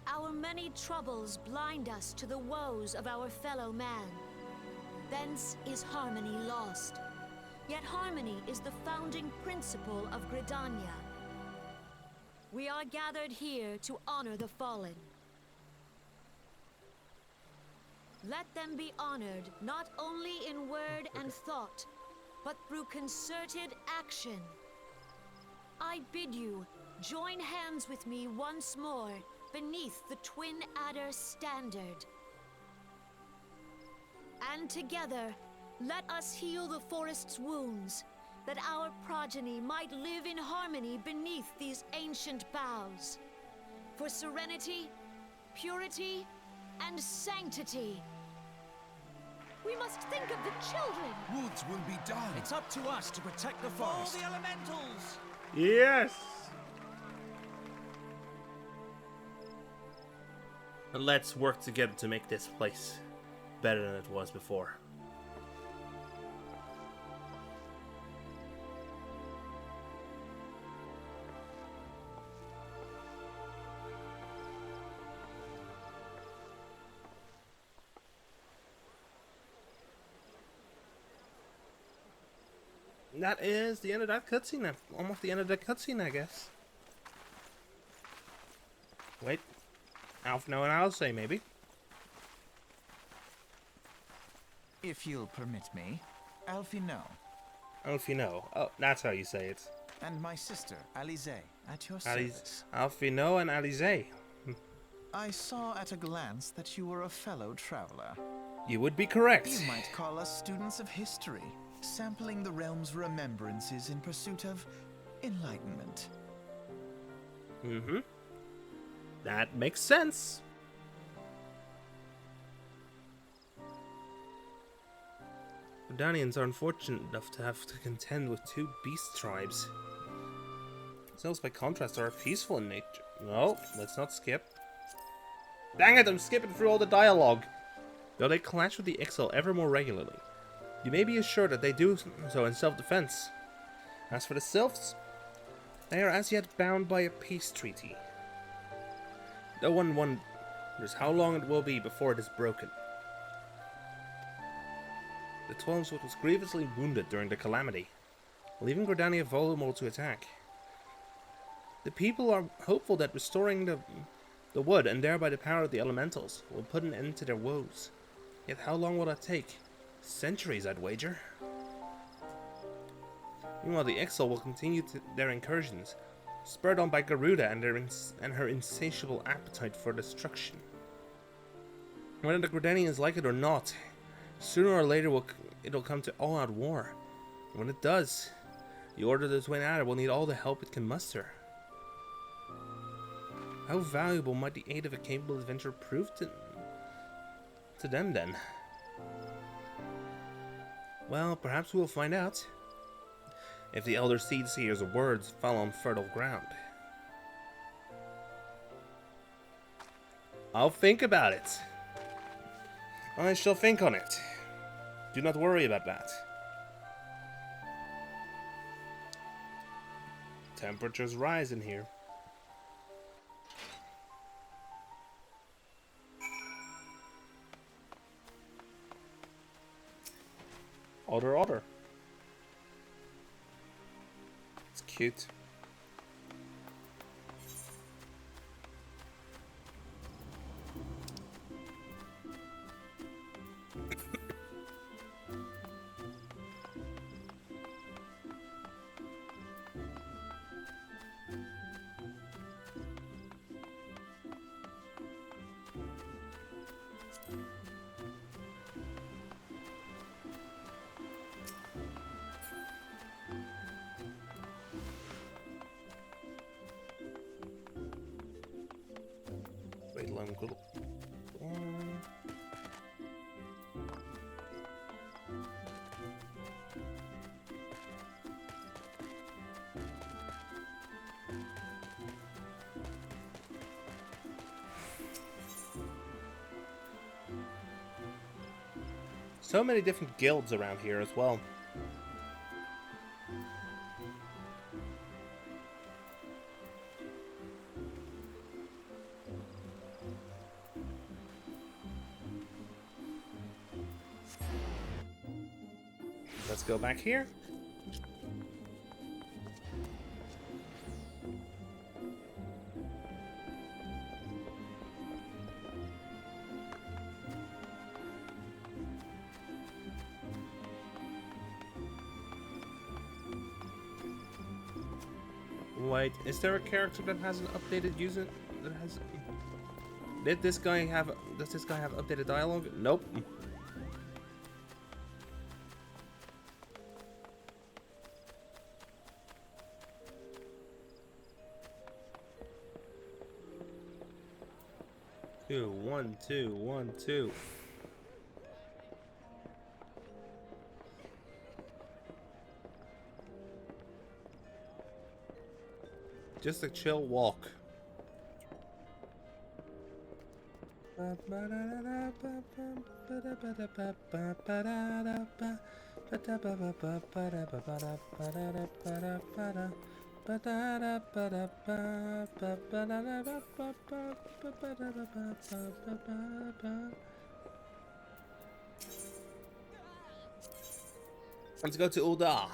Our many troubles blind us to the woes of our fellow man. Thence is harmony lost. Yet harmony is the founding principle of Gridania. We are gathered here to honor the fallen. Let them be honored not only in word and thought, but through concerted action. I bid you join hands with me once more beneath the Twin Adder standard. And together, let us heal the forest's wounds, that our progeny might live in harmony beneath these ancient boughs. For serenity, purity, and sanctity. We must think of the children! Woods will be done. It's up to us to protect the forest. All the elementals! Yes! And let's work together to make this place better than it was before. That is the end of that cutscene. Almost the end of the cutscene, I guess. Wait. Alf, no, and I'll say maybe. If you'll permit me, Alfie no. Alfie, no. Oh, that's how you say it. And my sister, Alize, at your service. Alfie, no, and Alize. I saw at a glance that you were a fellow traveler. You would be correct. You might call us students of history, sampling the realm's remembrances in pursuit of enlightenment. Mm-hmm. That makes sense. Gridanians are unfortunate enough to have to contend with two beast tribes. Themselves, by contrast, are peaceful in nature. No, let's not skip. Dang it, I'm skipping through all the dialogue. Though they clash with the Ixal ever more regularly, you may be assured that they do so in self-defense. As for the Sylphs, they are as yet bound by a peace treaty. No one wonders how long it will be before it is broken. The Twelveswood was grievously wounded during the calamity, leaving Gridania vulnerable to attack. The people are hopeful that restoring the wood, and thereby the power of the elementals, will put an end to their woes. Yet how long will that take? Centuries, I'd wager. Meanwhile, the Ixal will continue their incursions, spurred on by Garuda and her insatiable appetite for destruction. Whether the Gridanians like it or not, sooner or later it'll come to all-out war. When it does, the Order of the Twin Adder will need all the help it can muster. How valuable might the aid of a capable adventurer prove to them then? Well, perhaps we'll find out. If the Elder Seedseer's words fall on fertile ground. I'll think about it. I shall think on it. Do not worry about that. Temperatures rise in here. Otter. It's cute. Wait, let me go. So many different guilds around here as well. Let's go back here. Wait, is there a character that has an updated user that has? Does this guy have updated dialogue? Nope. Two, 1, 2, 1, 2. Just a chill walk. Let's go to Ulda.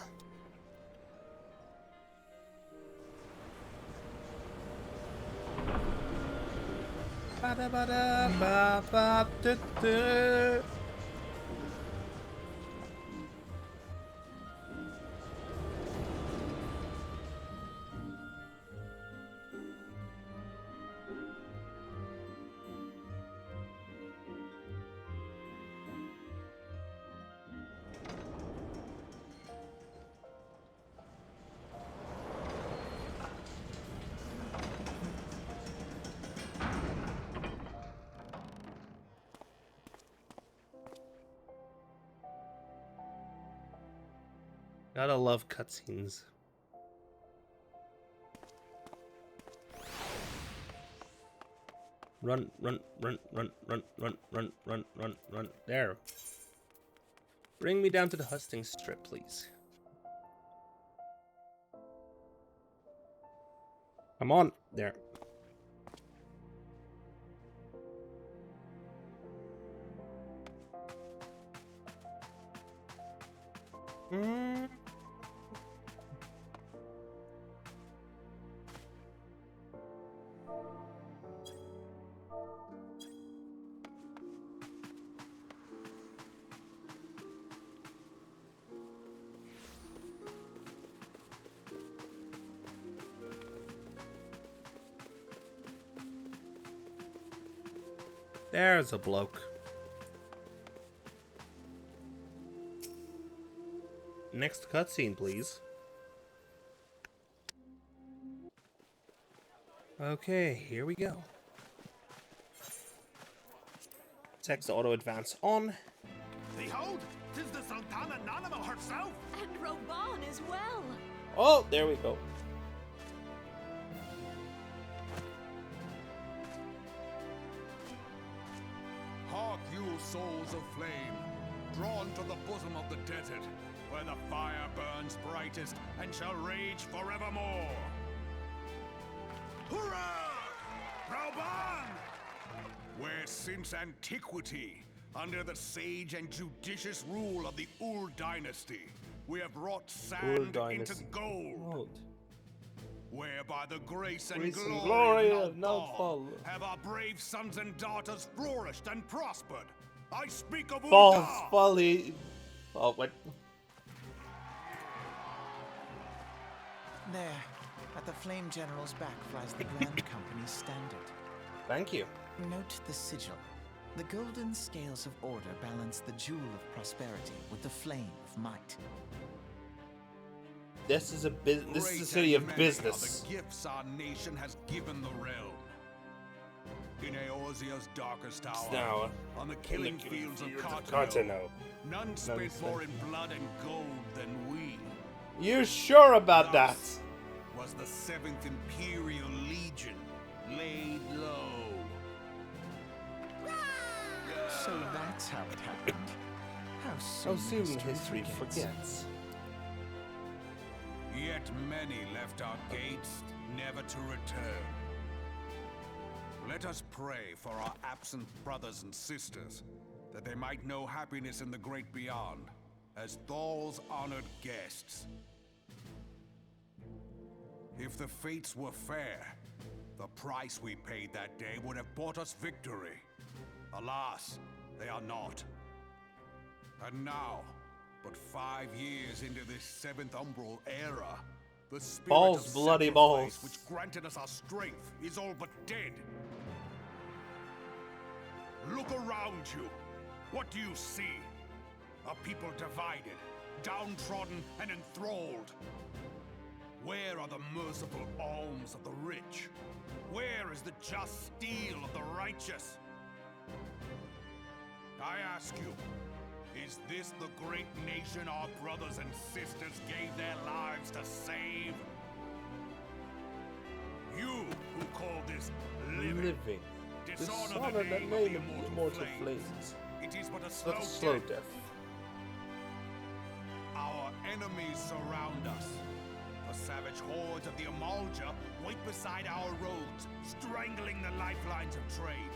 Gotta love cutscenes. Run. There. Bring me down to the hustings strip, please. Come on. There. There's a bloke. Next cutscene, please. Okay, here we go. Text auto advance on. Behold, 'tis the Sultana Nanima herself! And Roban as well. Oh, there we go. Hark you, souls of flame, drawn to the bosom of the desert, where the fire burns brightest and shall rage forevermore. Hurrah! Roban! Where since antiquity, under the sage and judicious rule of the Ul dynasty, we have wrought sand into gold. Where by the grace and glory of Nalthal have our brave sons and daughters flourished and prospered. I speak of False Ul'dah! folly. Oh, what? There, at the Flame General's back flies the Grand Company's standard. Thank you. Note the sigil. The golden scales of order balance the jewel of prosperity with the flame of might. This is a Great city and of many business. are the gifts our nation has given the realm. In Eorzea's darkest hour, Now, on the killing fields of Cartano, Cartano. none spent more in blood and gold than we. You sure about that? Thus was the 7th Imperial Legion laid low. So that's how it happened. How So soon, soon history forgets. Yet many left our gates, never to return. Let us pray for our absent brothers and sisters, that they might know happiness in the great beyond, as Thal's honored guests. If the fates were fair, the price we paid that day would have bought us victory. Alas, they are not. And now, but 5 years into this 7th Umbral era, the spirit Balls, of bloody sacrifice balls. which granted us our strength is all but dead. Look around you. What do you see? A people divided, downtrodden, and enthralled. Where are the merciful alms of the rich? Where is the just steel of the righteous? I ask you, is this the great nation our brothers and sisters gave their lives to save? You who call this living, dishonor the name of the immortal flames. It is but a slow death. death. Our enemies surround us. The savage hordes of the Amalja wait beside our roads, strangling the lifelines of trade.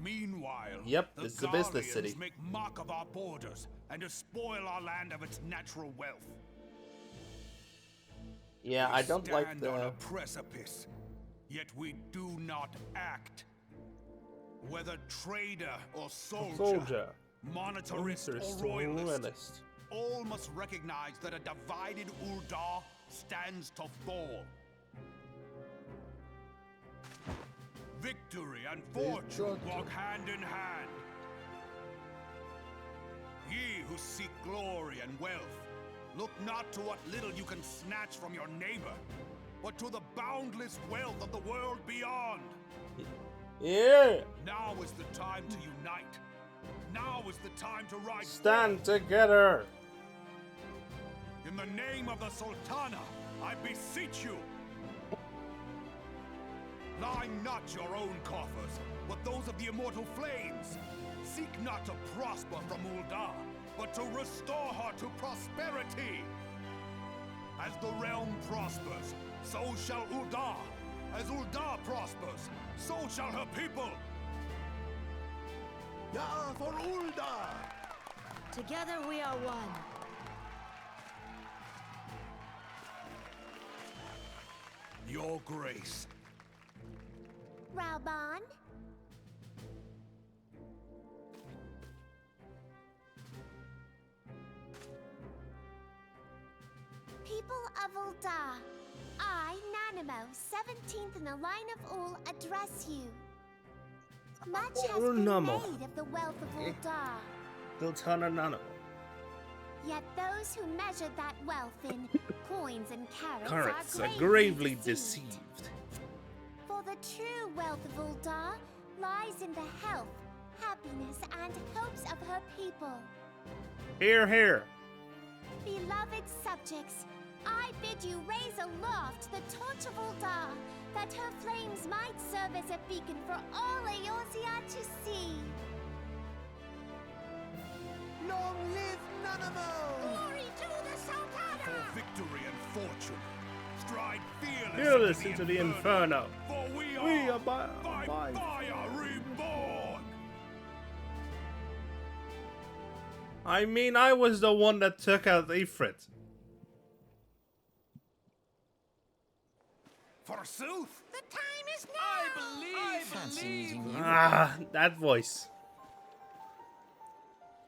Meanwhile, Yep, the this is a business Garleans city. make mock of our borders and despoil our land of its natural wealth. Yeah, I don't like Stand on the... a precipice, yet we do not act. Whether trader or soldier, monetarist or royalist, all must recognize that a divided Ul'dah stands to fall. Victory and fortune walk hand in hand. Ye who seek glory and wealth, look not to what little you can snatch from your neighbor, but to the boundless wealth of the world beyond. Yeah! Now is the time to unite. Now is the time to rise. Stand together! In the name of the Sultana, I beseech you. Line not your own coffers, but those of the immortal flames. Seek not to prosper from Ul'dah, but to restore her to prosperity. As the realm prospers, so shall Ul'dah. As Ul'dah prospers, so shall her people. Ya for Ul'dah! Together we are one. Your grace. Raoban? People of Ul'dah, I, Nanimo, 17th in the line of Ul, address you. Much has been made of the wealth of Uldar. Yet those who measure that wealth in coins and carats are gravely deceived. For the true wealth of Uldar lies in the health, happiness, and hopes of her people. Hear, hear. Beloved subjects, I bid you raise aloft the torch of Uldar, that her flames might serve as a beacon for all Eorzea to see. Long live Nanamo! Glory to the Sultana! For victory and fortune, stride Fearless into the inferno. For we are by fire reborn! I mean, I was the one that took out Ifrit. Forsooth! The time is now! Fancy meeting you. Ah, that voice.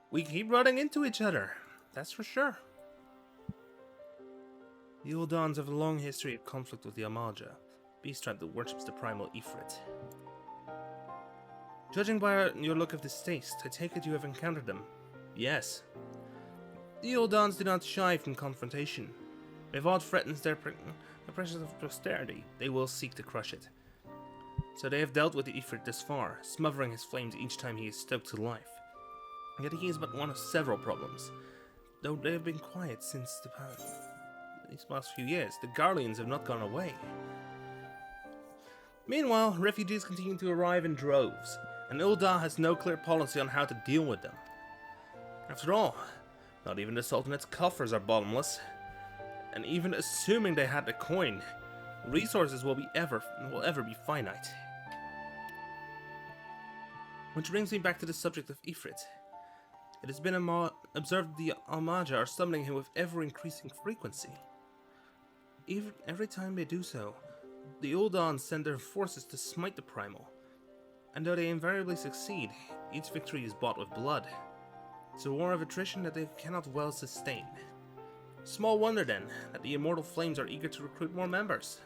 We keep running into each other, that's for sure. The Uldans have a long history of conflict with the Amaja, beast tribe that worships the primal Ifrit. Judging by your look of distaste, I take it you have encountered them. Yes. The Uldans do not shy from confrontation. If aught threatens their precious of posterity, they will seek to crush it. So they have dealt with the Ifrit this far, smothering his flames each time he is stoked to life. Yet he is but one of several problems. Though they have been quiet since these past few years, the Garleans have not gone away. Meanwhile, refugees continue to arrive in droves, and Uldar has no clear policy on how to deal with them. After all, not even the Sultanate's coffers are bottomless, and even assuming they had the coin, resources will ever be finite. Which brings me back to the subject of Ifrit. It has been observed the Amaja are summoning him with ever-increasing frequency. Every time they do so, the Uldans send their forces to smite the primal, and though they invariably succeed, each victory is bought with blood. It's a war of attrition that they cannot well sustain. Small wonder then that the immortal flames are eager to recruit more members.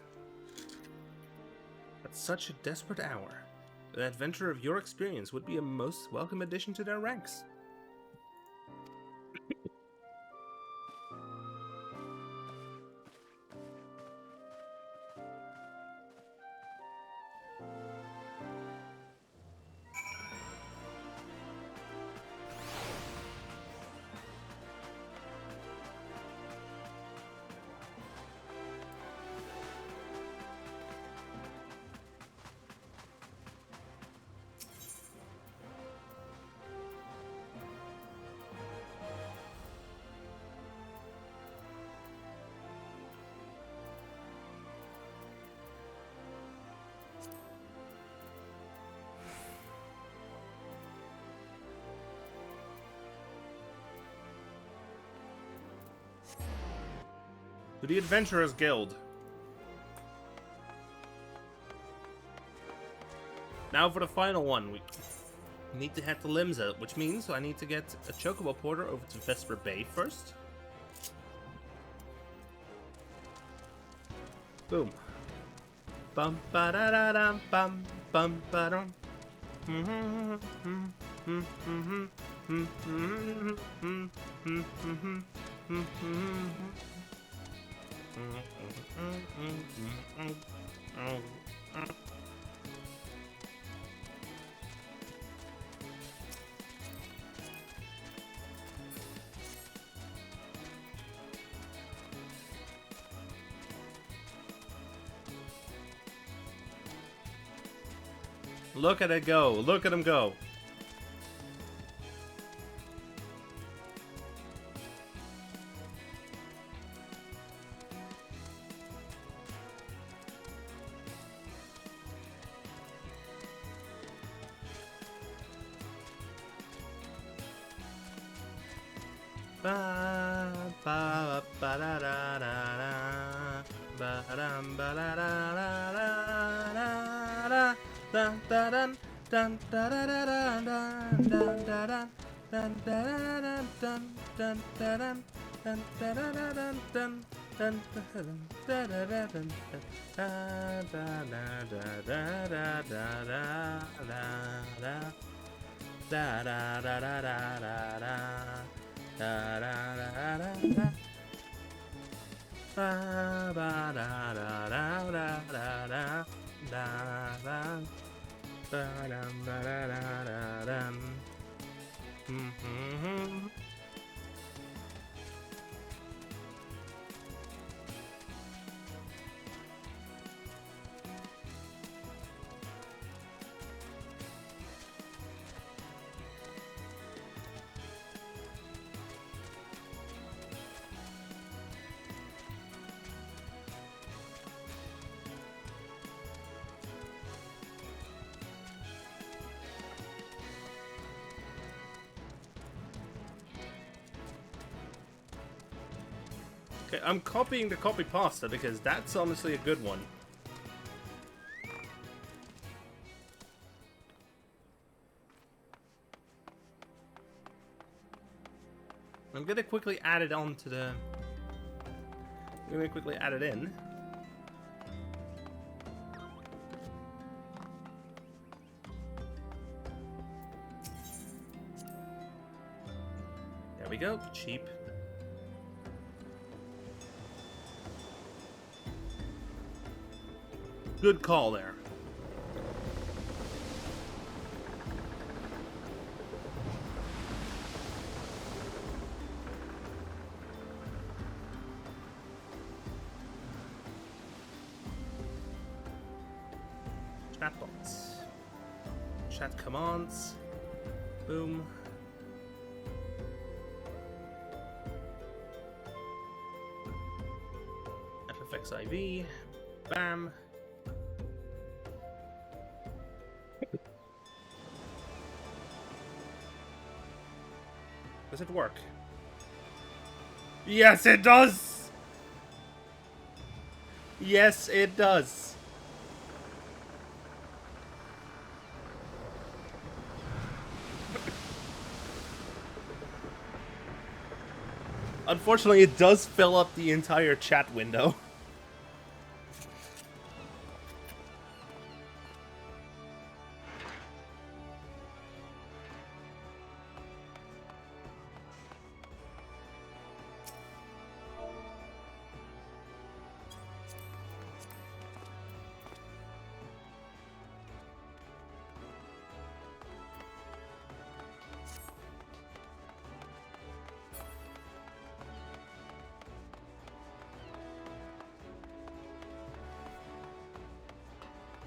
At such a desperate hour, an adventurer of your experience would be a most welcome addition to their ranks. To the Adventurers Guild. Now for the final one. We need to head to Limsa, which means I need to get a Chocobo Porter over to Vesper Bay first. Boom. Bum ba da da dum bum bum ba dum. Look at it go. Look at him go. Ba ba ba da da da da ba dum ba da da da da da dun dun dun dun dun dun dun dun dun dun dun dun dun dun dun dun dun dun dun. Okay, I'm copying the copy pasta because that's honestly a good one. I'm gonna quickly add it on to the... I'm gonna quickly add it in. There we go, cheap. Good call there. Chatbots. Chat commands. Boom. XIV. Bam. Does it work? Yes, it does! Yes, it does. Unfortunately, it does fill up the entire chat window.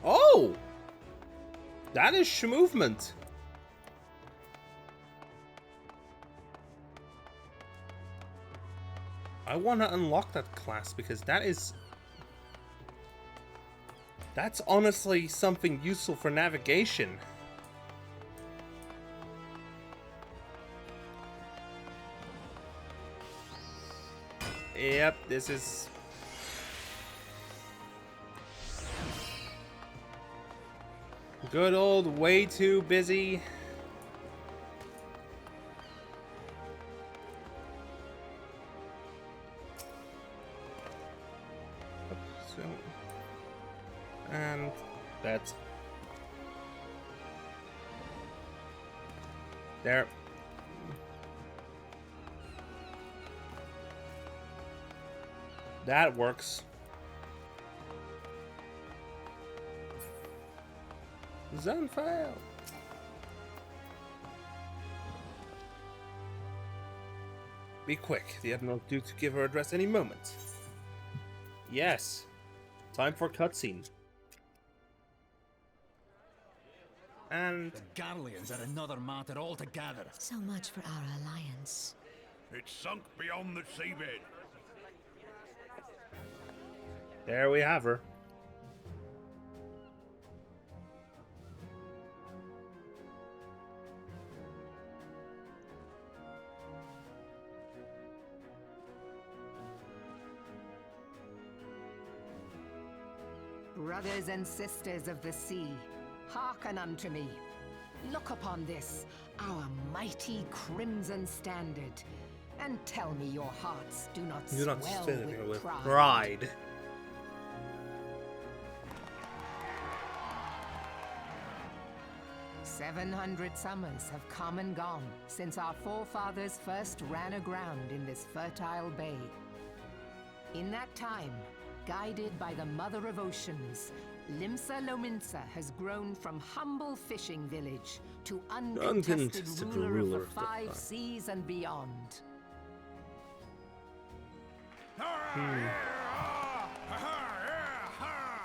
Oh! That is movement. I want to unlock that class because that's honestly something useful for navigation. Yep, this is... good old way too busy. So, and that's there. That works. Zone fail. Be quick. The Admiral due to give her address any moment. Yes. Time for cutscene. And The Garleans are another matter altogether. So much for our alliance. It's sunk beyond the seabed. there we have her. Brothers and sisters of the sea, hearken unto me. Look upon this, our mighty crimson standard. and tell me your hearts do not Do not swell swell with pride. pride. 700 summers have come and gone since our forefathers first ran aground in this fertile bay. In that time, guided by the Mother of Oceans, Limsa Lominsa has grown from humble fishing village to uncontested ruler of the 5 seas and beyond.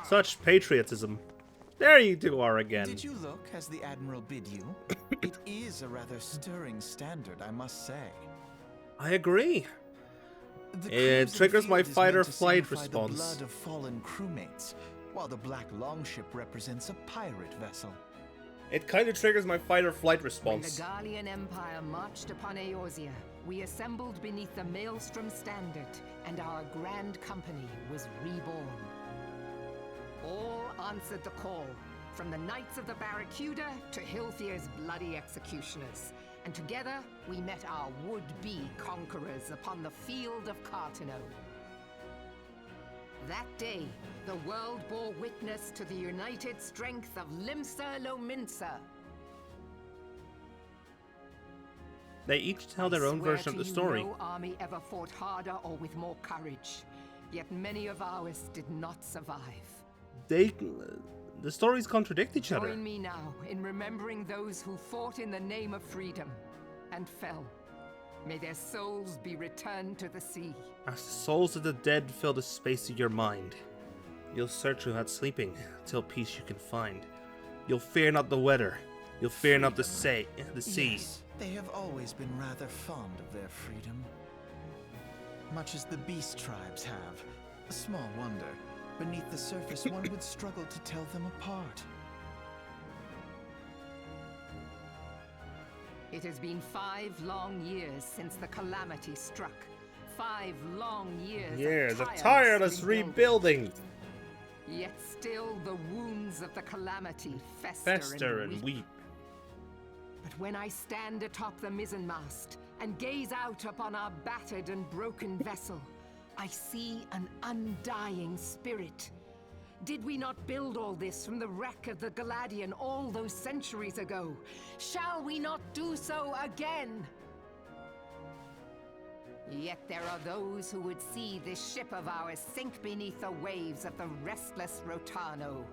Such patriotism. There you two are again. Did you look as the Admiral bid you? It is a rather stirring standard, I must say. I agree. The It crimson triggers my field is fight or meant to flight signify response. The blood of fallen crewmates, while the black longship represents a pirate vessel. It kind of triggers my fight or flight When the response. Gallian Empire marched upon Eorzea, we assembled beneath the Maelstrom standard, and our grand company was reborn. All answered the call, from the Knights of the Barracuda to Hilthier's bloody executioners. And together, we met our would-be conquerors upon the field of Cartino. That day, the world bore witness to the united strength of Limsa Lominsa. They each tell their own version of the story. No army ever fought harder or with more courage. Yet many of ours did not survive. The stories contradict each other. Join me now in remembering those who fought in the name of freedom and fell. May their souls be returned to the sea. As the souls of the dead fill the space of your mind, you'll search without sleeping till peace you can find. You'll fear not the weather, you'll fear not the sea. Yes, they have always been rather fond of their freedom. Much as the beast tribes have. Small wonder. Beneath the surface, one would struggle to tell them apart. It has been 5 long years since the calamity struck. 5 long years of tireless rebuilding. Yet still the wounds of the calamity fester and weep. But when I stand atop the mizzenmast and gaze out upon our battered and broken vessel, I see an undying spirit. Did we not build all this from the wreck of the Galadian all those centuries ago? Shall we not do so again? Yet there are those who would see this ship of ours sink beneath the waves of the restless Rotano.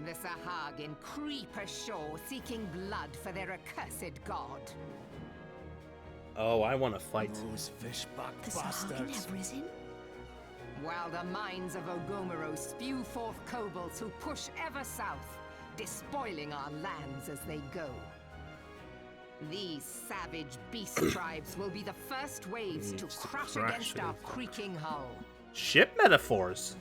The Sahagin creep ashore seeking blood for their accursed god. Oh, I want to fight. Those fishbuck The Sahagin have risen? While the mines of Ogomero spew forth kobolds who push ever south, despoiling our lands as they go. These savage beast tribes will be the first waves to crash against our creaking hull. Ship metaphors.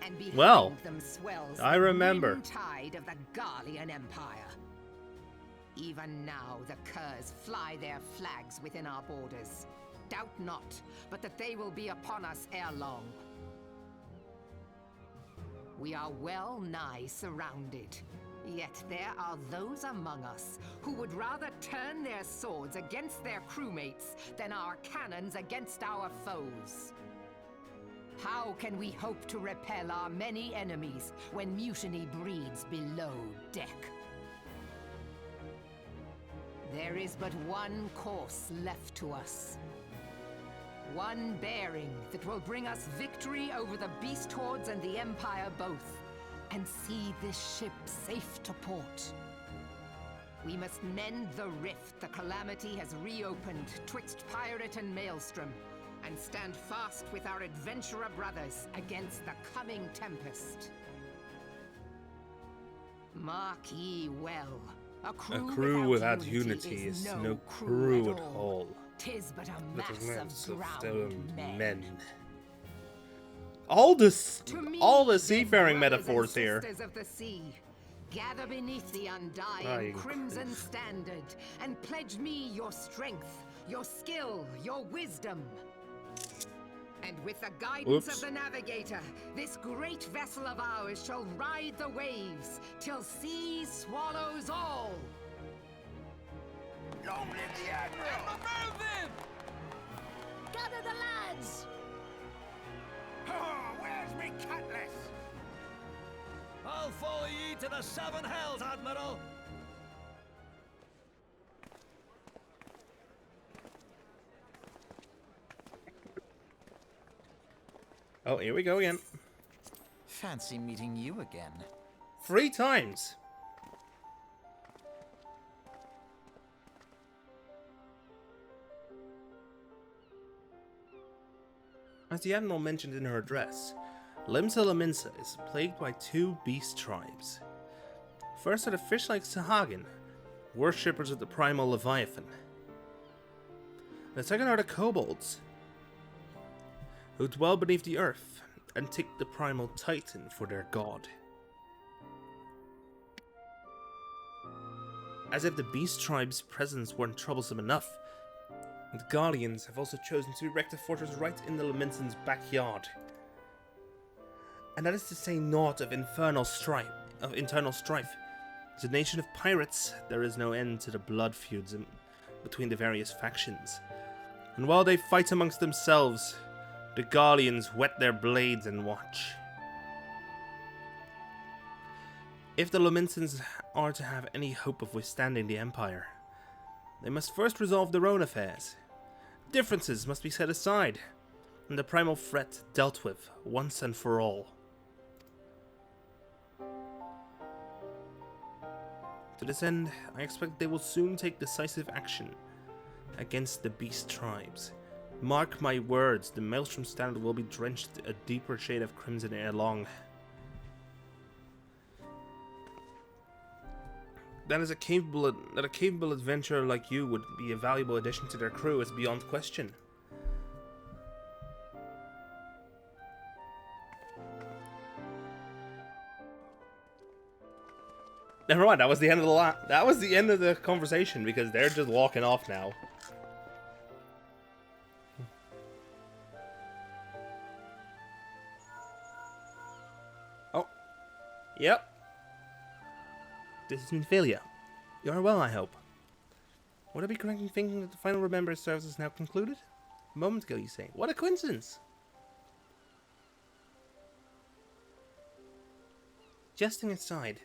And behind Well, them swells I remember. the tide of the Gallian Empire. Even now, the curs fly their flags within our borders. Doubt not, but that they will be upon us ere long. We are well nigh surrounded. Yet there are those among us who would rather turn their swords against their crewmates than our cannons against our foes. How can we hope to repel our many enemies when mutiny breeds below deck? There is but one course left to us. One bearing that will bring us victory over the beast hordes and the Empire both, and see this ship safe to port. We must mend the rift the Calamity has reopened twixt Pirate and Maelstrom, and stand fast with our adventurer brothers against the coming tempest. Mark ye well. A crew without unity is no crew at all. 'Tis but a mass of drowned men. All the To seafaring me, metaphors brothers and here. sisters of the sea, gather beneath the undying Dying crimson standard and pledge me your strength, your skill, your wisdom. And with the guidance of the navigator, this great vessel of ours shall ride the waves till sea swallows all. Long live the Admiral! Move Gather the lads! Oh, where's me cutlass? I'll follow ye to the seven hells, Admiral! Oh, here we go again. Fancy meeting you again. 3 times. As the Admiral mentioned in her address, Limsa Lominsa is plagued by 2 beast tribes. First are the fish-like Sahagin, worshippers of the primal Leviathan. The second are the kobolds, who dwell beneath the earth and take the primal Titan for their god. As if the beast tribe's presence weren't troublesome enough, the Guardians have also chosen to erect a fortress right in the Lominsans' backyard. And that is to say naught of internal strife. As a nation of pirates, there is no end to the blood feuds between the various factions. And while they fight amongst themselves, the Guardians whet their blades and watch. If the Lominsans are to have any hope of withstanding the Empire, they must first resolve their own affairs. Differences must be set aside, and the primal threat dealt with once and for all. To this end, I expect they will soon take decisive action against the beast tribes. Mark my words, the Maelstrom Standard will be drenched a deeper shade of crimson ere long. That a capable adventurer like you would be a valuable addition to their crew is beyond question. Never mind. That was the end of the conversation because they're just walking off now. Oh, yep. This is Minfilia. You are well, I hope. Would I be correct in thinking that the final Remembrance service is now concluded? A moment ago, you say. What a coincidence! Jesting aside,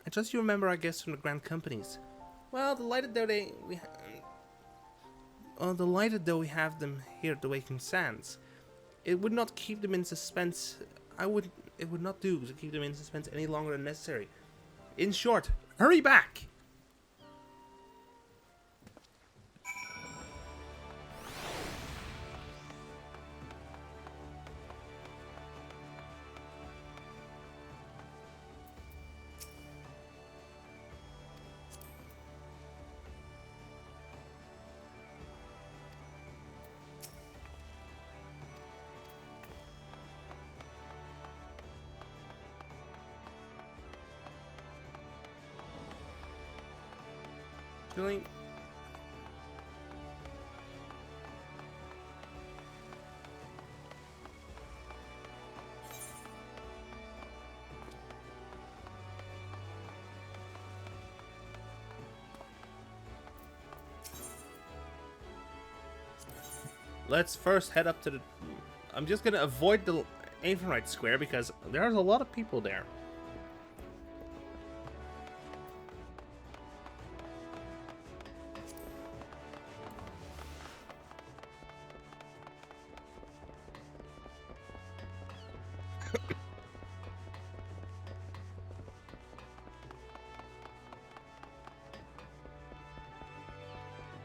I trust you remember our guests from the Grand Companies. Well, delighted though we have them here at the Waking Sands, it would not keep them in suspense. It would not do to keep them in suspense any longer than necessary. In short, hurry back! Really? Let's first head up to the... I'm just gonna avoid the Ifrit square because there's a lot of people there.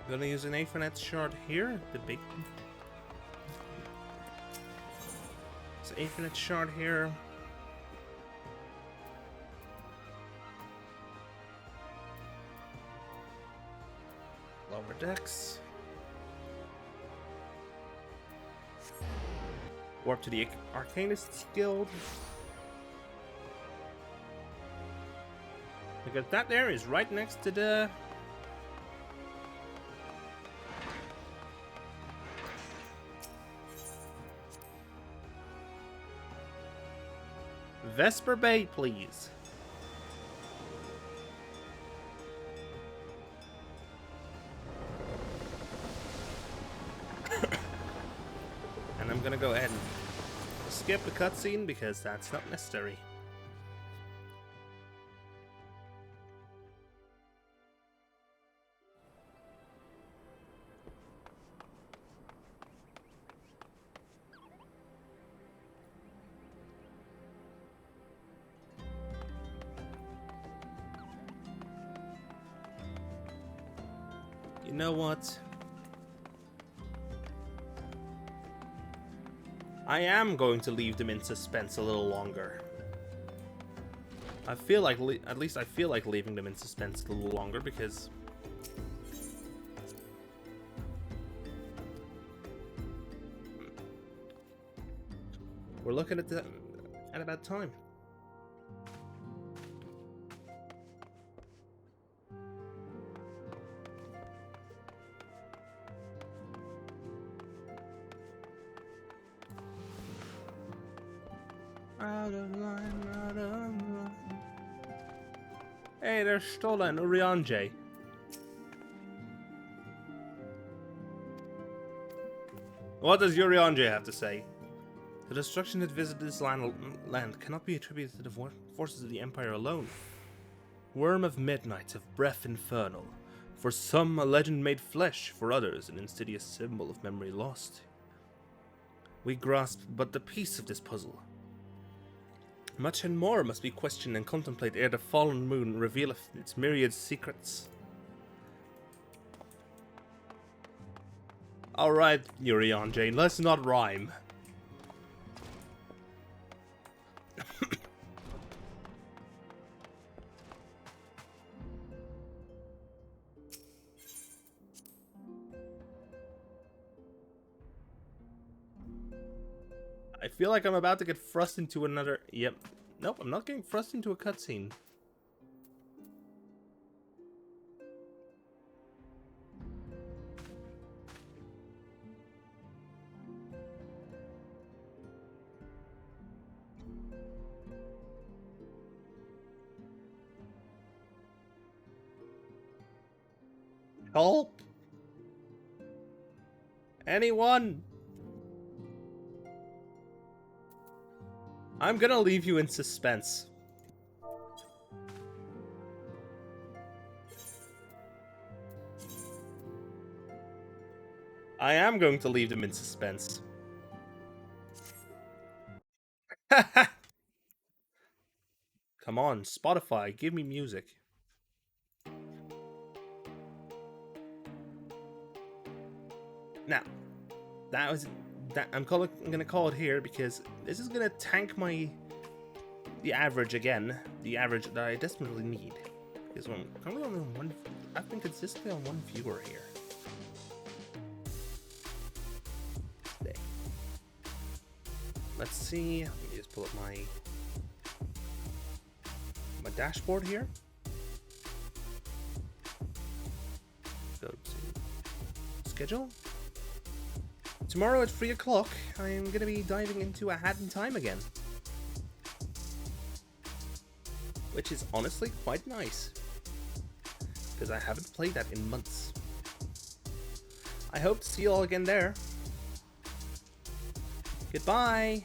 Gonna use an Ifrit shard here, the big one. It's Ifrit shard here. Lower decks. Warp to the Arcanists Guild. Because that there is right next to the... Vesper Bay, please. I'm gonna go ahead and skip the cutscene because that's not necessary. You know what? I am going to leave them in suspense a little longer. I feel like, at least I feel like leaving them in suspense a little longer because we're looking at about time. Out of line, out of line. Hey, there's Stola and Urianger. What does Urianger have to say? The destruction that visited this land cannot be attributed to the forces of the Empire alone. Worm of midnight, of breath infernal. For some, a legend made flesh, for others, an insidious symbol of memory lost. We grasp but the piece of this puzzle. Much and more must be questioned and contemplated ere the fallen moon revealeth its myriad secrets. Alright, Urianger, let's not rhyme. I feel like I'm about to get thrust into another... Yep. Nope, I'm not getting thrust into a cutscene. Help! Anyone? I'm gonna leave you in suspense. I am going to leave them in suspense. Come on, Spotify, give me music. Now, I'm gonna call it here because this is gonna tank the average again, the average that I desperately need. Because I'm currently on one. I've been consistently on one viewer here. There. Let's see. Let me just pull up my dashboard here. Go to schedule. Tomorrow at 3 o'clock, I'm going to be diving into A Hat in Time again. Which is honestly quite nice. Because I haven't played that in months. I hope to see you all again there. Goodbye!